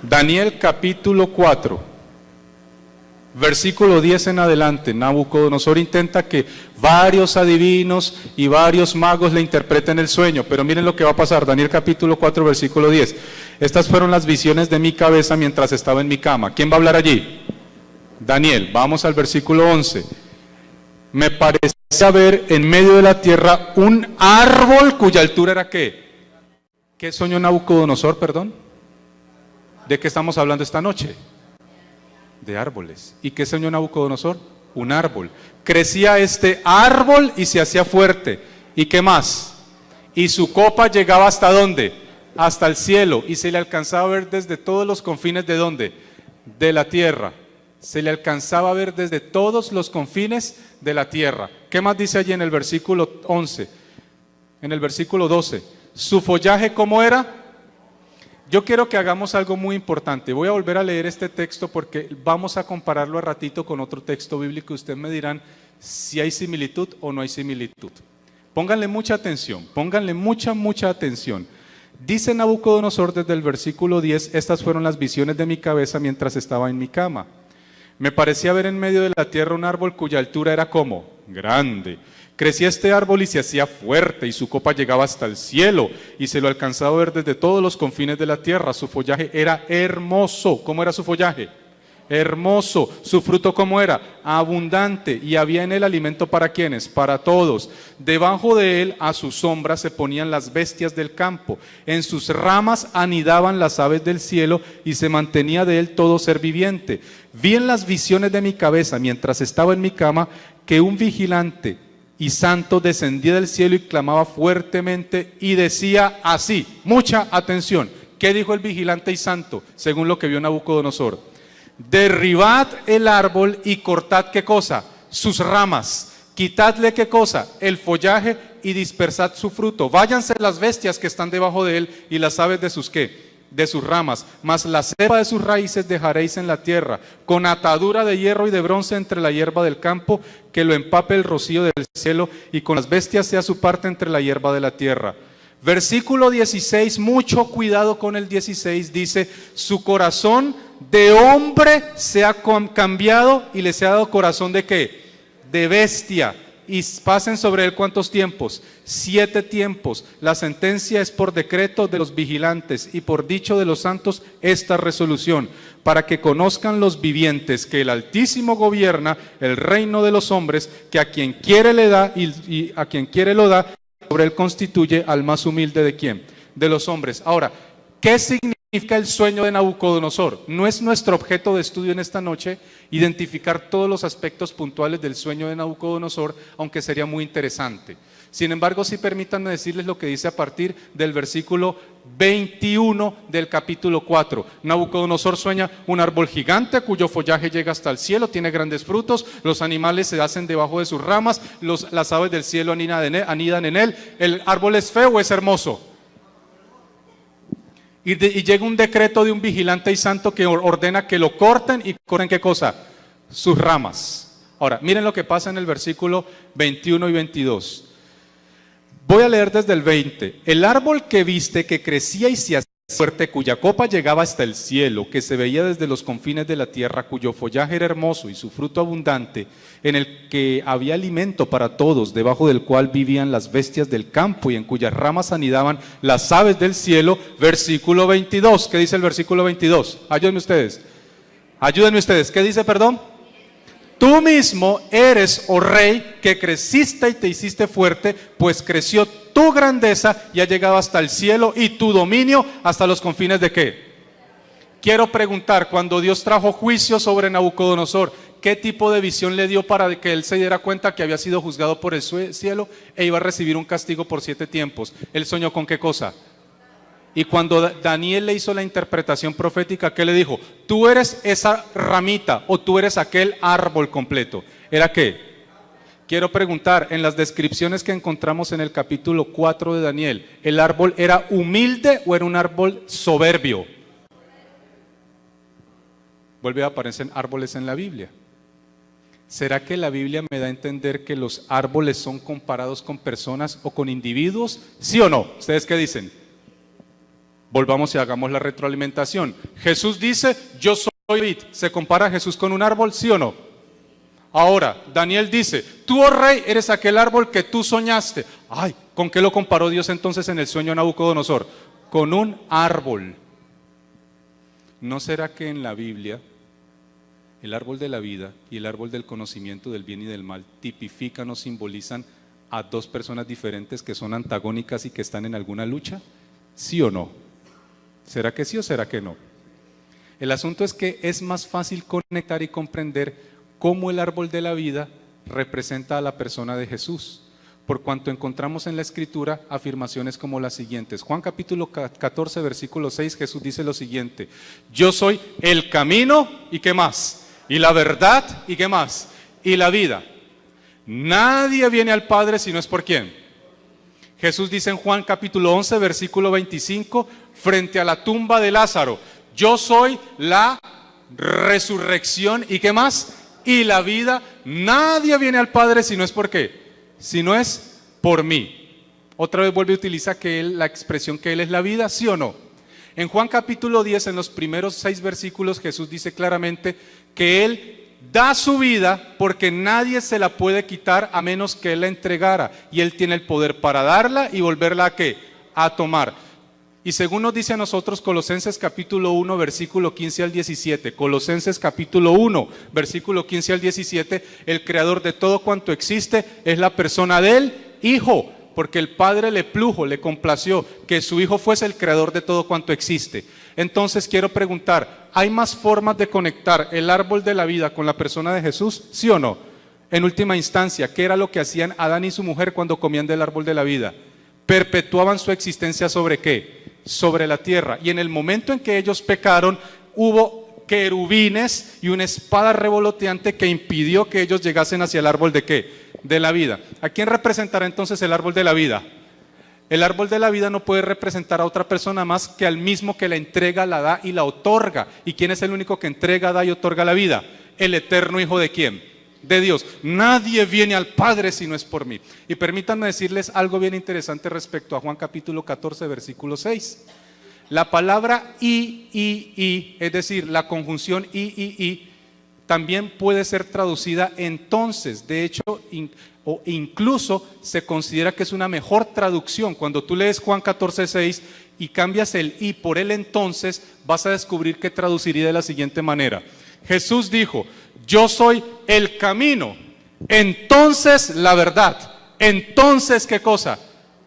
Daniel capítulo 4, versículo 10 en adelante. Nabucodonosor intenta que varios adivinos y varios magos le interpreten el sueño, pero miren lo que va a pasar. Daniel capítulo 4, versículo 10. Estas fueron las visiones de mi cabeza mientras estaba en mi cama. ¿Quién va a hablar allí? Daniel. Vamos al versículo 11. Me parecía ver en medio de la tierra un árbol cuya altura era ¿qué? ¿Qué soñó Nabucodonosor, perdón? ¿De qué estamos hablando esta noche? De árboles. ¿Y qué soñó Nabucodonosor? Un árbol. Crecía este árbol y se hacía fuerte. ¿Y qué más? Y su copa llegaba ¿hasta dónde? Hasta el cielo, y se le alcanzaba a ver desde todos los confines ¿de dónde? De la tierra. Se le alcanzaba a ver desde todos los confines de la tierra. ¿Qué más dice allí en el versículo 11? En el versículo 12. ¿Su follaje cómo era? Yo quiero que hagamos algo muy importante. Voy a volver a leer este texto porque vamos a compararlo a ratito con otro texto bíblico. Ustedes me dirán si hay similitud o no hay similitud. Pónganle mucha atención, pónganle mucha atención. Dice Nabucodonosor desde el versículo 10, estas fueron las visiones de mi cabeza mientras estaba en mi cama. Me parecía ver en medio de la tierra un árbol cuya altura era como grande. Crecía este árbol y se hacía fuerte, y su copa llegaba hasta el cielo, y se lo alcanzaba a ver desde todos los confines de la tierra. Su follaje era hermoso. ¿Cómo era su follaje? Hermoso. Su fruto ¿cómo era? Abundante, y había en él alimento ¿para quiénes? Para todos. Debajo de él a su sombra se ponían las bestias del campo, en sus ramas anidaban las aves del cielo, y se mantenía de él todo ser viviente. Vi en las visiones de mi cabeza mientras estaba en mi cama que un vigilante y santo descendía del cielo y clamaba fuertemente y decía así, mucha atención. ¿Qué dijo el vigilante y santo según lo que vio Nabucodonosor? Derribad el árbol y cortad ¿qué cosa? Sus ramas. Quitadle ¿qué cosa? El follaje, y dispersad su fruto. Váyanse las bestias que están debajo de él y las aves de sus ¿qué? De sus ramas, mas la cepa de sus raíces dejaréis en la tierra, con atadura de hierro y de bronce entre la hierba del campo, que lo empape el rocío del cielo, y con las bestias sea su parte entre la hierba de la tierra. Versículo 16, mucho cuidado con el 16, dice, su corazón de hombre se ha cambiado y les ha dado corazón ¿de qué? De bestia. Y pasen sobre él ¿cuántos tiempos? 7 tiempos. La sentencia es por decreto de los vigilantes y por dicho de los santos esta resolución, para que conozcan los vivientes que el Altísimo gobierna el reino de los hombres, que a quien quiere le da y a quien quiere lo da, sobre él constituye al más humilde ¿de quién? De los hombres. Ahora, ¿qué significa el sueño de Nabucodonosor? No es nuestro objeto de estudio en esta noche identificar todos los aspectos puntuales del sueño de Nabucodonosor, aunque sería muy interesante. Sin embargo, sí permítanme decirles lo que dice a partir del versículo 21 del capítulo 4. Nabucodonosor sueña un árbol gigante cuyo follaje llega hasta el cielo, tiene grandes frutos, los animales se hacen debajo de sus ramas, las aves del cielo anidan en él. ¿El árbol es feo o es hermoso? Y llega un decreto de un vigilante y santo que ordena que lo corten, y corten ¿qué cosa? Sus ramas. Ahora, miren lo que pasa en el versículo 21 y 22. Voy a leer desde el 20. El árbol que viste que crecía y se hacía fuerte, cuya copa llegaba hasta el cielo, que se veía desde los confines de la tierra, cuyo follaje era hermoso y su fruto abundante, en el que había alimento para todos, debajo del cual vivían las bestias del campo y en cuyas ramas anidaban las aves del cielo. Versículo 22. ¿Qué dice el versículo 22? Ayúdenme ustedes. Ayúdenme ustedes. ¿Qué dice, perdón? Tú mismo eres, oh rey, que creciste y te hiciste fuerte, pues creció tu grandeza y ha llegado hasta el cielo y tu dominio hasta los confines ¿de qué? Quiero preguntar, cuando Dios trajo juicio sobre Nabucodonosor, ¿qué tipo de visión le dio para que él se diera cuenta que había sido juzgado por el cielo e iba a recibir un castigo por 7 tiempos? ¿Él soñó con qué cosa? Y cuando Daniel le hizo la interpretación profética, ¿qué le dijo? Tú eres esa ramita o tú eres aquel árbol completo. ¿Era qué? Quiero preguntar, en las descripciones que encontramos en el capítulo 4 de Daniel, ¿el árbol era humilde o era un árbol soberbio? Vuelve a aparecer árboles en la Biblia. ¿Será que la Biblia me da a entender que los árboles son comparados con personas o con individuos? ¿Sí o no? ¿Ustedes qué dicen? Volvamos y hagamos la retroalimentación. Jesús dice, yo soy vid. ¿Se compara a Jesús con un árbol? ¿Sí o no? Ahora, Daniel dice, tú, oh rey, eres aquel árbol que tú soñaste. Ay, ¿con qué lo comparó Dios entonces en el sueño de Nabucodonosor? Con un árbol. ¿No será que en la Biblia el árbol de la vida y el árbol del conocimiento del bien y del mal tipifican o simbolizan a 2 personas diferentes que son antagónicas y que están en alguna lucha? ¿Sí o no? ¿Será que sí o será que no? El asunto es que es más fácil conectar y comprender cómo el árbol de la vida representa a la persona de Jesús, por cuanto encontramos en la Escritura afirmaciones como las siguientes. Juan capítulo 14, versículo 6, Jesús dice lo siguiente: yo soy el camino, ¿y qué más? Y la verdad, ¿y qué más? Y la vida. Nadie viene al Padre si no es por ¿quién? Jesús dice en Juan capítulo 11, versículo 25, frente a la tumba de Lázaro, yo soy la resurrección, ¿y qué más? Y la vida. Nadie viene al Padre si no es por ¿qué? Si no es por mí. Otra vez vuelve a utilizar que la expresión que Él es la vida, ¿sí o no? En Juan capítulo 10, en los primeros 6 versículos, Jesús dice claramente que Él da su vida porque nadie se la puede quitar a menos que Él la entregara, y Él tiene el poder para darla y volverla ¿a qué? A tomar. Y según nos dice a nosotros Colosenses capítulo 1, versículo 15 al 17, Colosenses capítulo 1, versículo 15 al 17, el creador de todo cuanto existe es la persona del Hijo, porque el Padre le plujo, le complació que su Hijo fuese el creador de todo cuanto existe. Entonces quiero preguntar, ¿hay más formas de conectar el árbol de la vida con la persona de Jesús? ¿Sí o no? En última instancia, ¿qué era lo que hacían Adán y su mujer cuando comían del árbol de la vida? Perpetuaban su existencia ¿sobre qué? Sobre la tierra. Y en el momento en que ellos pecaron, hubo querubines y una espada revoloteante que impidió que ellos llegasen hacia el árbol ¿de qué? De la vida. ¿A quién representará entonces el árbol de la vida? El árbol de la vida no puede representar a otra persona más que al mismo que la entrega, la da y la otorga. ¿Y quién es el único que entrega, da y otorga la vida? El eterno Hijo ¿de quién? De Dios. Nadie viene al Padre si no es por mí. Y permítanme decirles algo bien interesante respecto a Juan capítulo 14, versículo 6. La palabra y, es decir, la conjunción y, también puede ser traducida entonces. De hecho, o incluso se considera que es una mejor traducción. Cuando tú lees Juan 14, 6 y cambias el y por el entonces, vas a descubrir que traduciría de la siguiente manera. Jesús dijo, yo soy el camino, entonces la verdad, entonces ¿qué cosa?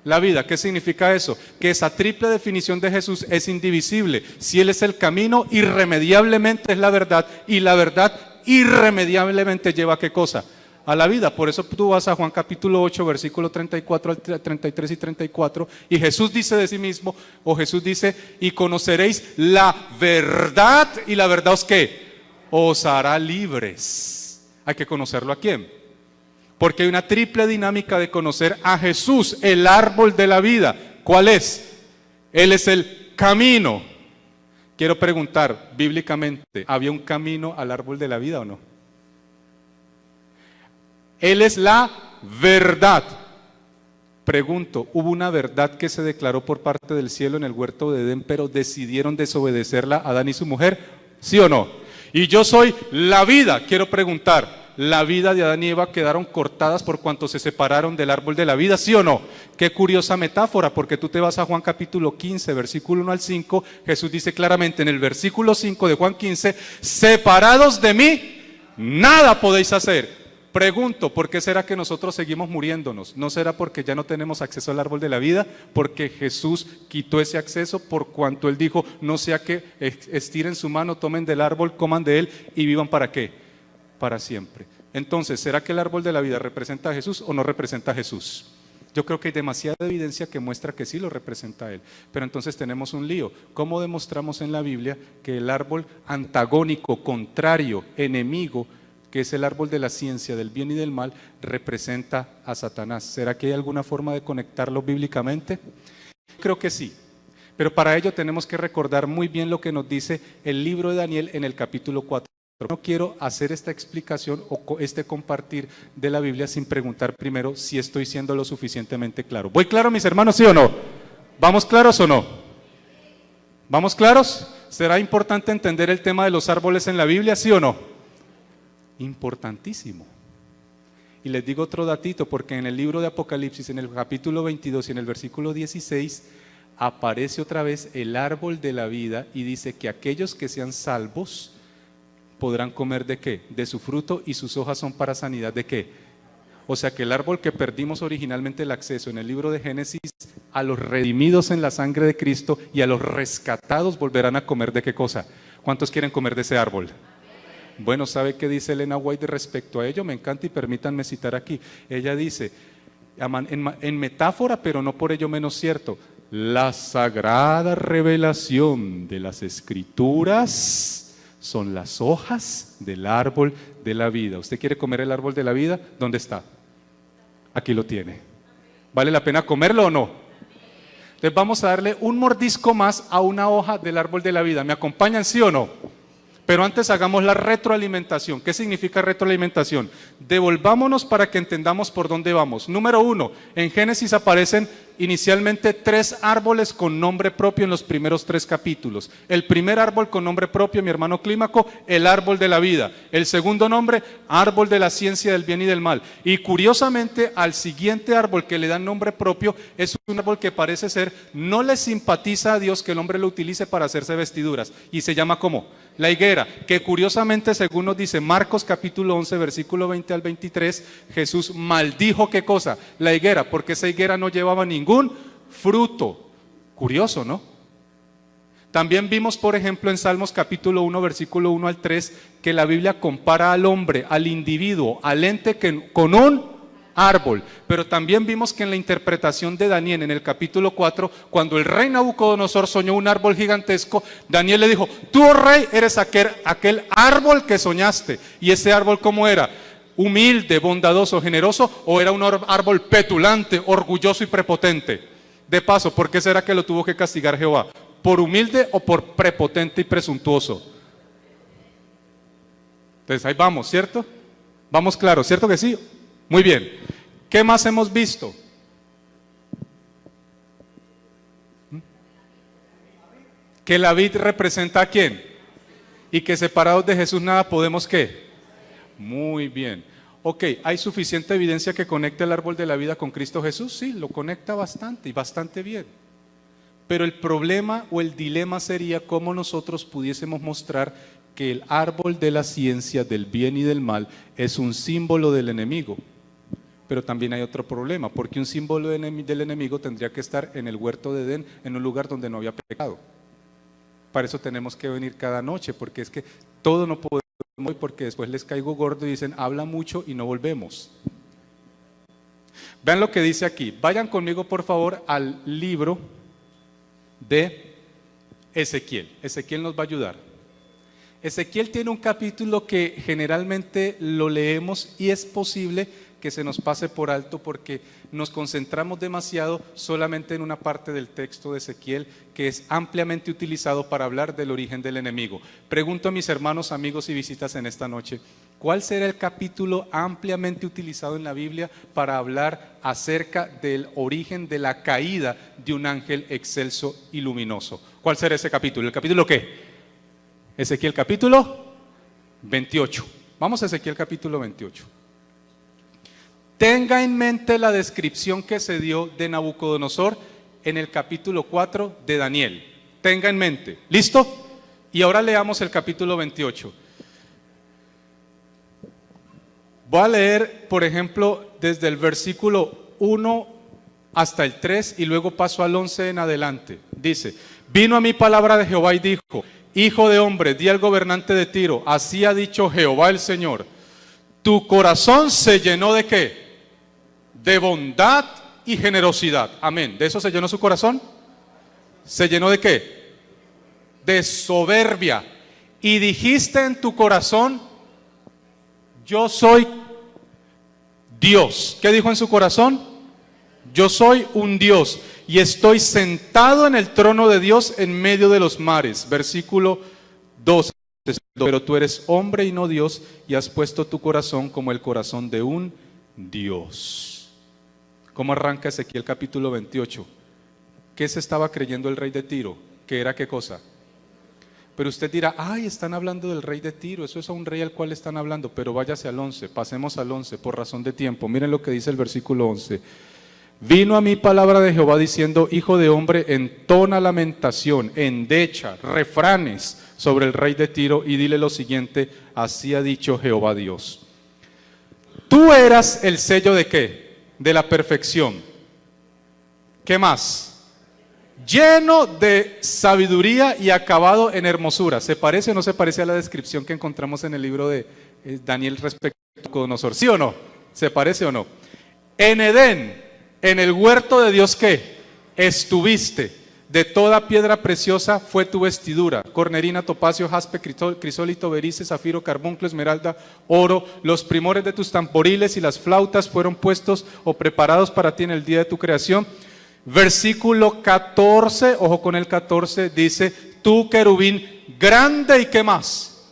La vida. ¿Qué significa eso? Que esa triple definición de Jesús es indivisible. Si Él es el camino, irremediablemente es la verdad, y la verdad irremediablemente lleva ¿a qué cosa? A la vida. Por eso tú vas a Juan capítulo 8, versículo 34 al 33 y 34, y Jesús dice de sí mismo, o Jesús dice, y conoceréis la verdad, y la verdad ¿os qué? Os hará libres. Hay que conocerlo ¿a quién? Porque hay una triple dinámica de conocer a Jesús, el árbol de la vida. ¿Cuál es? Él es el camino. Quiero preguntar, bíblicamente, ¿había un camino al árbol de la vida o no? Él es la verdad. Pregunto, ¿hubo una verdad que se declaró por parte del cielo en el huerto de Edén, pero decidieron desobedecerla Adán y su mujer? ¿Sí o no? Y yo soy la vida. Quiero preguntar, ¿la vida de Adán y Eva quedaron cortadas por cuanto se separaron del árbol de la vida? ¿Sí o no? Qué curiosa metáfora, porque tú te vas a Juan capítulo 15, versículo 1 al 5, Jesús dice claramente en el versículo 5 de Juan 15, separados de mí, nada podéis hacer. Pregunto, ¿por qué será que nosotros seguimos muriéndonos? ¿No será porque ya no tenemos acceso al árbol de la vida? Porque Jesús quitó ese acceso por cuanto Él dijo, no sea que estiren su mano, tomen del árbol, coman de él y vivan ¿para qué? Para siempre. Entonces, ¿será que el árbol de la vida representa a Jesús o no representa a Jesús? Yo creo que hay demasiada evidencia que muestra que sí lo representa a Él. Pero entonces tenemos un lío. ¿Cómo demostramos en la Biblia que el árbol antagónico, contrario, enemigo, que es el árbol de la ciencia del bien y del mal, representa a Satanás? ¿Será que hay alguna forma de conectarlo bíblicamente? Creo que sí, pero para ello tenemos que recordar muy bien lo que nos dice el libro de Daniel en el capítulo 4. No quiero hacer esta explicación o este compartir de la Biblia sin preguntar primero si estoy siendo lo suficientemente claro. ¿Voy claro, mis hermanos, sí o no? ¿Vamos claros o no? ¿Vamos claros? ¿Será importante entender el tema de los árboles en la Biblia, sí o no? Importantísimo. Y les digo otro datito, porque en el libro de Apocalipsis, en el capítulo 22 y en el versículo 16, aparece otra vez el árbol de la vida y dice que aquellos que sean salvos podrán comer ¿de qué? De su fruto, y sus hojas son para sanidad ¿de qué? O sea que el árbol que perdimos originalmente el acceso en el libro de Génesis, a los redimidos en la sangre de Cristo y a los rescatados volverán a comer ¿de qué cosa? ¿Cuántos quieren comer de ese árbol? Bueno, ¿sabe qué dice Elena White respecto a ello? Me encanta y permítanme citar aquí. Ella dice, en metáfora, pero no por ello menos cierto, la sagrada revelación de las Escrituras son las hojas del árbol de la vida. ¿Usted quiere comer el árbol de la vida? ¿Dónde está? Aquí lo tiene. ¿Vale la pena comerlo o no? Entonces vamos a darle un mordisco más a una hoja del árbol de la vida. ¿Me acompañan, sí o no? Pero antes hagamos la retroalimentación. ¿Qué significa retroalimentación? Devolvámonos para que entendamos por dónde vamos. Número 1, en Génesis aparecen inicialmente 3 árboles con nombre propio en los primeros 3 capítulos. El primer árbol con nombre propio, mi hermano Clímaco, el árbol de la vida. El segundo nombre, árbol de la ciencia del bien y del mal. Y curiosamente, al siguiente árbol que le dan nombre propio, es un árbol que parece ser, no le simpatiza a Dios que el hombre lo utilice para hacerse vestiduras. Y se llama ¿cómo? La higuera, que curiosamente, según nos dice Marcos capítulo 11, versículo 20 al 23, Jesús maldijo ¿qué cosa? La higuera, porque esa higuera no llevaba ningún fruto. Curioso, ¿no? También vimos, por ejemplo, en Salmos capítulo 1, versículo 1 al 3, que la Biblia compara al hombre, al individuo, al ente con un árbol. Pero también vimos que en la interpretación de Daniel en el capítulo 4, cuando el rey Nabucodonosor soñó un árbol gigantesco, Daniel le dijo, tú, oh rey, eres aquel árbol que soñaste. ¿Y ese árbol cómo era? ¿Humilde, bondadoso, generoso, o era un árbol petulante, orgulloso y prepotente? De paso, ¿por qué será que lo tuvo que castigar Jehová? ¿Por humilde o por prepotente y presuntuoso? Entonces ahí vamos, ¿cierto? Vamos claro, ¿cierto que sí? Muy bien. ¿Qué más hemos visto? Que la vid representa a quién. Y que separados de Jesús nada podemos ¿qué? Muy bien. Ok, ¿hay suficiente evidencia que conecte el árbol de la vida con Cristo Jesús? Sí, lo conecta bastante y bastante bien. Pero el problema o el dilema sería cómo nosotros pudiésemos mostrar que el árbol de la ciencia del bien y del mal es un símbolo del enemigo. Pero también hay otro problema, porque un símbolo del enemigo tendría que estar en el huerto de Edén, en un lugar donde no había pecado. Para eso tenemos que venir cada noche, porque es que todo no podemos ir, porque después les caigo gordo y dicen, habla mucho y no volvemos. Vean lo que dice aquí. Vayan conmigo, por favor, al libro de Ezequiel. Ezequiel nos va a ayudar. Ezequiel tiene un capítulo que generalmente lo leemos y es posible que se nos pase por alto porque nos concentramos demasiado solamente en una parte del texto de Ezequiel que es ampliamente utilizado para hablar del origen del enemigo. Pregunto a mis hermanos, amigos y visitas en esta noche, ¿cuál será el capítulo ampliamente utilizado en la Biblia para hablar acerca del origen de la caída de un ángel excelso y luminoso? ¿Cuál será ese capítulo? ¿El capítulo qué? Ezequiel capítulo 28. Vamos a Ezequiel capítulo 28. Tenga en mente la descripción que se dio de Nabucodonosor en el capítulo 4 de Daniel. Tenga en mente. ¿Listo? Y ahora leamos el capítulo 28. Voy a leer, por ejemplo, desde el versículo 1 hasta el 3 y luego paso al 11 en adelante. Dice, vino a mí palabra de Jehová y dijo, hijo de hombre, di al gobernante de Tiro, así ha dicho Jehová el Señor, tu corazón se llenó ¿de qué? De bondad y generosidad. Amén. ¿De eso se llenó su corazón? ¿Se llenó de qué? De soberbia. Y dijiste en tu corazón, yo soy Dios. ¿Qué dijo en su corazón? Yo soy un Dios y estoy sentado en el trono de Dios en medio de los mares. Versículo 12. Pero tú eres hombre y no Dios y has puesto tu corazón como el corazón de un Dios. ¿Cómo arranca Ezequiel capítulo 28? ¿Qué se estaba creyendo el rey de Tiro? ¿Qué era qué cosa? Pero usted dirá, ay, están hablando del rey de Tiro, eso es a un rey al cual están hablando, pero váyase al 11, pasemos al 11 por razón de tiempo. Miren lo que dice el versículo 11. Vino a mí palabra de Jehová diciendo, hijo de hombre, entona lamentación, endecha, refranes sobre el rey de Tiro y dile lo siguiente, así ha dicho Jehová Dios. Tú eras el sello ¿de qué? De la perfección. ¿Qué más? Lleno de sabiduría y acabado en hermosura. ¿Se parece o no se parece a la descripción que encontramos en el libro de Daniel respecto a Nabucodonosor? ¿Sí o no? ¿Se parece o no? En Edén, en el huerto de Dios, ¿qué? Estuviste. De toda piedra preciosa fue tu vestidura, cornerina, topacio, jaspe, crisólito, berice, zafiro, carbunclo, esmeralda, oro. Los primores de tus tamboriles y las flautas fueron puestos o preparados para ti en el día de tu creación. Versículo 14, ojo con el 14, dice, tú querubín grande y qué más.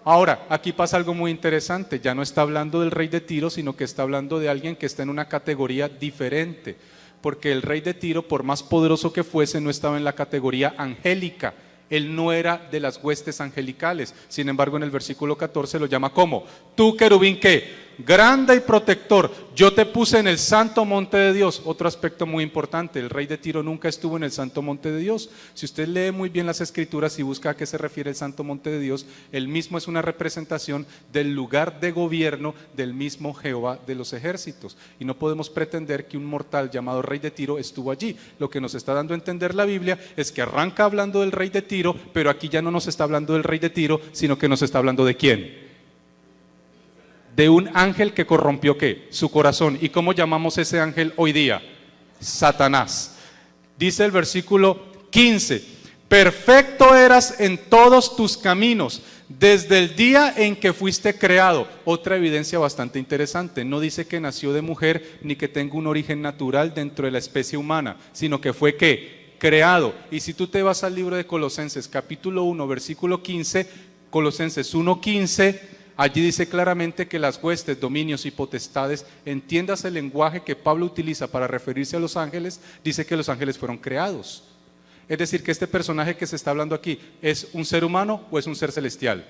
Ahora, aquí pasa algo muy interesante, ya no está hablando del rey de Tiro, sino que está hablando de alguien que está en una categoría diferente. Porque el rey de Tiro, por más poderoso que fuese, no estaba en la categoría angélica. Él no era de las huestes angelicales. Sin embargo, en el versículo 14 lo llama como, tú querubín ¿qué? Grande y protector, yo te puse en el santo monte de Dios. Otro aspecto muy importante, el rey de Tiro nunca estuvo en el santo monte de Dios. Si usted lee muy bien las escrituras y busca a qué se refiere el santo monte de Dios, el mismo es una representación del lugar de gobierno del mismo Jehová de los ejércitos. Y no podemos pretender que un mortal llamado rey de Tiro estuvo allí. Lo que nos está dando a entender la Biblia es que arranca hablando del rey de Tiro, pero aquí ya no nos está hablando del rey de Tiro, sino que nos está hablando ¿de quién? De un ángel que corrompió ¿qué? Su corazón. ¿Y cómo llamamos ese ángel hoy día? Satanás. Dice el versículo 15, perfecto eras en todos tus caminos, desde el día en que fuiste creado. Otra evidencia bastante interesante, no dice que nació de mujer, ni que tenga un origen natural dentro de la especie humana, sino que fue ¿qué? Creado. Y si tú te vas al libro de Colosenses, capítulo 1, versículo 15, Colosenses 1:15, allí dice claramente que las huestes, dominios y potestades, entiendas el lenguaje que Pablo utiliza para referirse a los ángeles, dice que los ángeles fueron creados. Es decir, que este personaje que se está hablando aquí, ¿es un ser humano o es un ser celestial?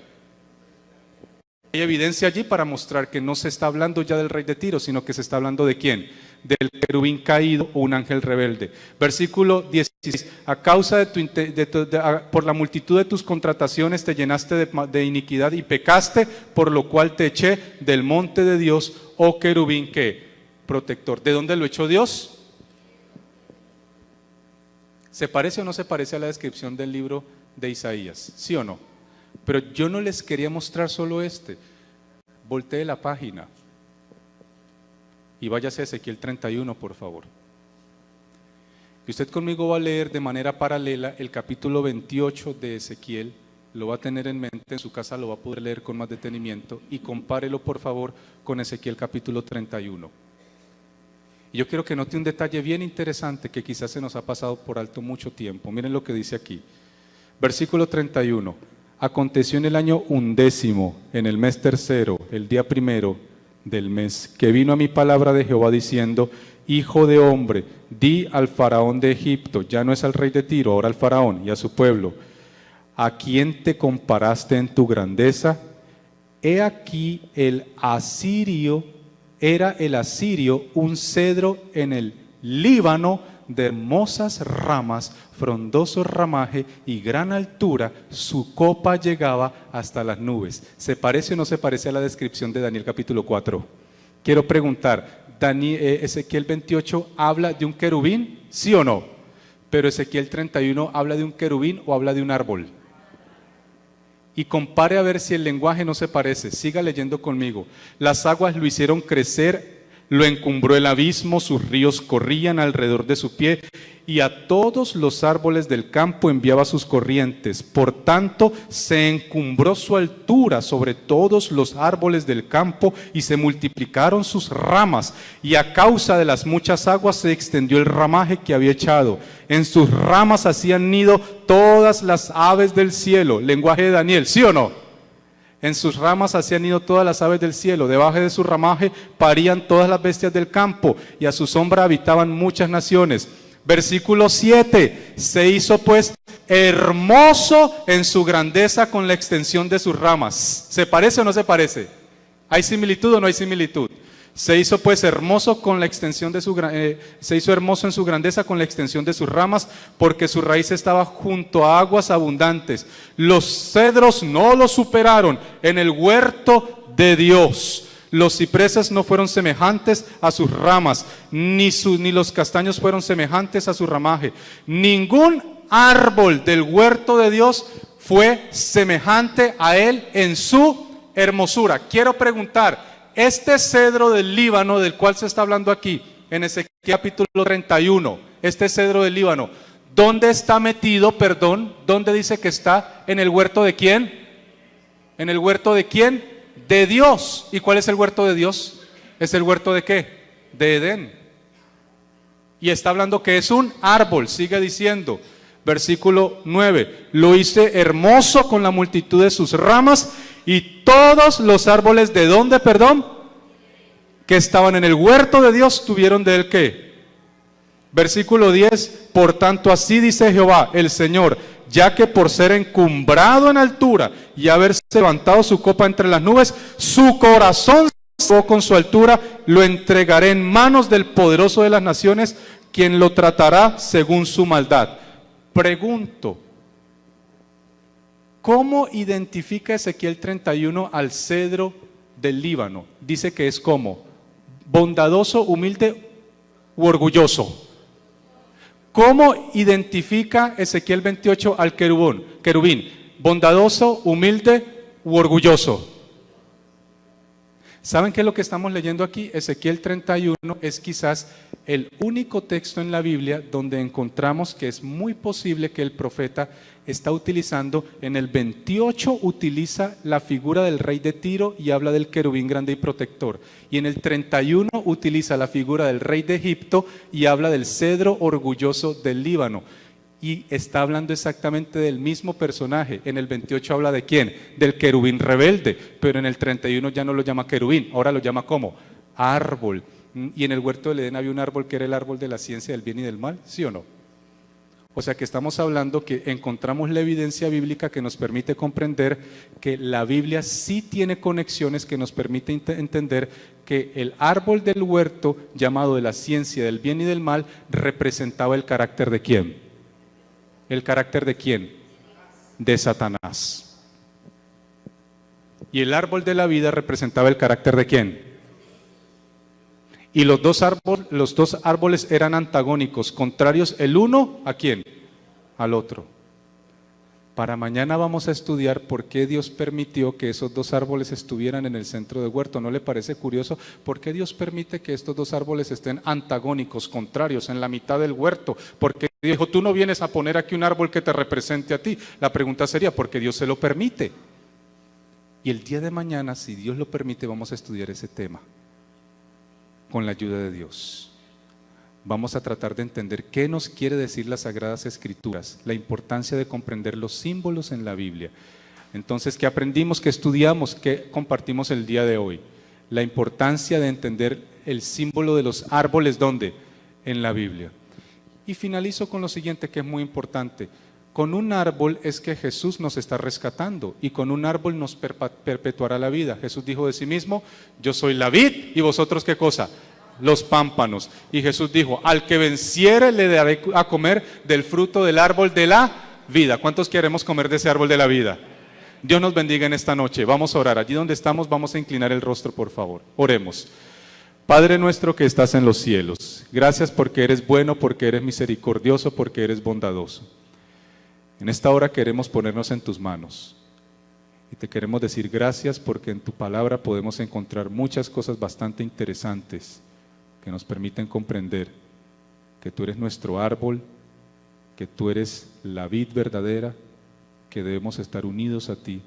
Hay evidencia allí para mostrar que no se está hablando ya del rey de Tiro, sino que se está hablando ¿de quién? Del querubín caído o un ángel rebelde. Versículo 16, a causa por la multitud de tus contrataciones te llenaste de iniquidad y pecaste, por lo cual te eché del monte de Dios, oh querubín, ¿qué? Protector. ¿De dónde lo echó Dios? ¿Se parece o no se parece a la descripción del libro de Isaías? ¿Sí o no? Pero yo no les quería mostrar solo este. Voltee la página y váyase a Ezequiel 31, por favor. Y usted conmigo va a leer de manera paralela el capítulo 28 de Ezequiel lo va a tener en mente, en su casa lo va a poder leer con más detenimiento y compárelo por favor con Ezequiel capítulo 31. Y yo quiero que note un detalle bien interesante que quizás se nos ha pasado por alto mucho tiempo. Miren lo que dice aquí. Versículo 31. Aconteció en el año 11, en el mes tercero, el día primero del mes, que vino a mi palabra de Jehová diciendo: Hijo de hombre, di al faraón de Egipto, ya no es al rey de Tiro, ahora al faraón y a su pueblo: ¿a quién te comparaste en tu grandeza? He aquí el asirio, era el asirio un cedro en el Líbano de hermosas ramas, frondoso ramaje y gran altura, su copa llegaba hasta las nubes. ¿Se parece o no se parece a la descripción de Daniel capítulo 4? Quiero preguntar, ¿Ezequiel 28 habla de un querubín? ¿Sí o no? Pero Ezequiel 31 habla de un querubín o habla de un árbol. Y compare a ver si el lenguaje no se parece. Siga leyendo conmigo. Las aguas lo hicieron crecer, lo encumbró el abismo, sus ríos corrían alrededor de su pie, y a todos los árboles del campo enviaba sus corrientes. Por tanto, se encumbró su altura sobre todos los árboles del campo, y se multiplicaron sus ramas, y a causa de las muchas aguas se extendió el ramaje que había echado. En sus ramas hacían nido todas las aves del cielo. Lenguaje de Daniel, ¿sí o no? En sus ramas hacían nido todas las aves del cielo, debajo de su ramaje parían todas las bestias del campo, y a su sombra habitaban muchas naciones. Versículo 7, se hizo pues hermoso en su grandeza con la extensión de sus ramas. ¿Se parece o no se parece? ¿Hay similitud o no hay similitud? Se hizo pues hermoso con la extensión de se hizo hermoso en su grandeza con la extensión de sus ramas, porque su raíz estaba junto a aguas abundantes. Los cedros no lo superaron en el huerto de Dios. Los cipreses no fueron semejantes a sus ramas, ni los castaños fueron semejantes a su ramaje. Ningún árbol del huerto de Dios fue semejante a él en su hermosura. Quiero preguntar, este cedro del Líbano del cual se está hablando aquí, en Ezequiel capítulo 31, este cedro del Líbano, ¿dónde está metido, perdón? ¿Dónde dice que está? ¿En el huerto de quién? ¿En el huerto de quién? De Dios. ¿Y cuál es el huerto de Dios? ¿Es el huerto de qué? De Edén. Y está hablando que es un árbol, sigue diciendo, versículo 9, lo hice hermoso con la multitud de sus ramas, y todos los árboles de ¿dónde, perdón? Que estaban en el huerto de Dios tuvieron de él ¿qué? Versículo 10, por tanto así dice Jehová el Señor, ya que por ser encumbrado en altura y haberse levantado su copa entre las nubes, su corazón se con su altura, lo entregaré en manos del poderoso de las naciones, quien lo tratará según su maldad. Pregunto, ¿cómo identifica Ezequiel 31 al cedro del Líbano? Dice que es como bondadoso, humilde u orgulloso. ¿Cómo identifica Ezequiel 28 al querubín? Bondadoso, humilde u orgulloso. ¿Saben qué es lo que estamos leyendo aquí? Ezequiel 31 es quizás el único texto en la Biblia donde encontramos que es muy posible que el profeta está utilizando, en el 28 utiliza la figura del rey de Tiro y habla del querubín grande y protector, y en el 31 utiliza la figura del rey de Egipto y habla del cedro orgulloso del Líbano. Y está hablando exactamente del mismo personaje. En el 28 habla de ¿quién? Del querubín rebelde, pero en el 31 ya no lo llama querubín, ahora lo llama ¿cómo? Árbol. Y en el huerto del Edén había un árbol que era el árbol de la ciencia del bien y del mal, ¿sí o no? O sea que estamos hablando que encontramos la evidencia bíblica que nos permite comprender que la Biblia sí tiene conexiones que nos permite entender que el árbol del huerto, llamado de la ciencia del bien y del mal, representaba el carácter de ¿quién? ¿El carácter de quién? De Satanás. Y el árbol de la vida representaba el carácter de ¿quién? Y los dos árboles eran antagónicos, contrarios el uno ¿a quién? Al otro. Para mañana vamos a estudiar por qué Dios permitió que esos dos árboles estuvieran en el centro del huerto. ¿No le parece curioso? ¿Por qué Dios permite que estos dos árboles estén antagónicos, contrarios, en la mitad del huerto? ¿Por qué dijo, tú no vienes a poner aquí un árbol que te represente a ti. La pregunta sería, ¿por qué Dios se lo permite? Y el día de mañana, si Dios lo permite, vamos a estudiar ese tema con la ayuda de Dios. Vamos a tratar de entender qué nos quiere decir las Sagradas Escrituras, la importancia de comprender los símbolos en la Biblia. Entonces, ¿qué aprendimos, qué estudiamos, qué compartimos el día de hoy? La importancia de entender el símbolo de los árboles, ¿dónde? En la Biblia. Y finalizo con lo siguiente, que es muy importante. Con un árbol es que Jesús nos está rescatando, y con un árbol nos perpetuará la vida. Jesús dijo de sí mismo, yo soy la vid, y vosotros, ¿qué cosa? Los pámpanos. Y Jesús dijo, al que venciere le daré a comer del fruto del árbol de la vida. ¿Cuántos queremos comer de ese árbol de la vida? Dios nos bendiga en esta noche. Vamos a orar. Allí donde estamos, vamos a inclinar el rostro, por favor. Oremos. Padre nuestro que estás en los cielos, gracias porque eres bueno, porque eres misericordioso, porque eres bondadoso. En esta hora queremos ponernos en tus manos y te queremos decir gracias porque en tu palabra podemos encontrar muchas cosas bastante interesantes que nos permiten comprender que tú eres nuestro árbol, que tú eres la vid verdadera, que debemos estar unidos a ti,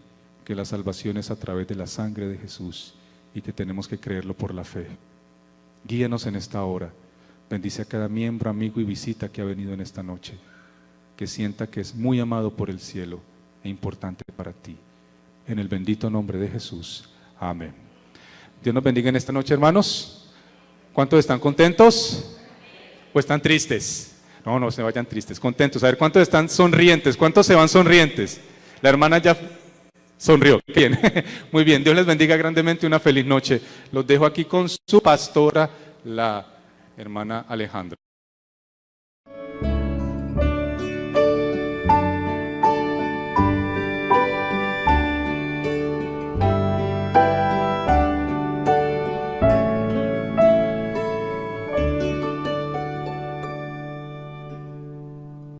que la salvación es a través de la sangre de Jesús y que tenemos que creerlo por la fe. Guíanos en esta hora, bendice a cada miembro, amigo y visita que ha venido en esta noche, que sienta que es muy amado por el cielo e importante para ti. En el bendito nombre de Jesús, amén. Dios nos bendiga en esta noche, hermanos. ¿Cuántos están contentos? ¿O están tristes? No se vayan tristes, contentos. A ver, ¿cuántos están sonrientes? ¿Cuántos se van sonrientes? La hermana ya sonrió. Bien, muy bien. Dios les bendiga grandemente. Una feliz noche. Los dejo aquí con su pastora, la hermana Alejandra.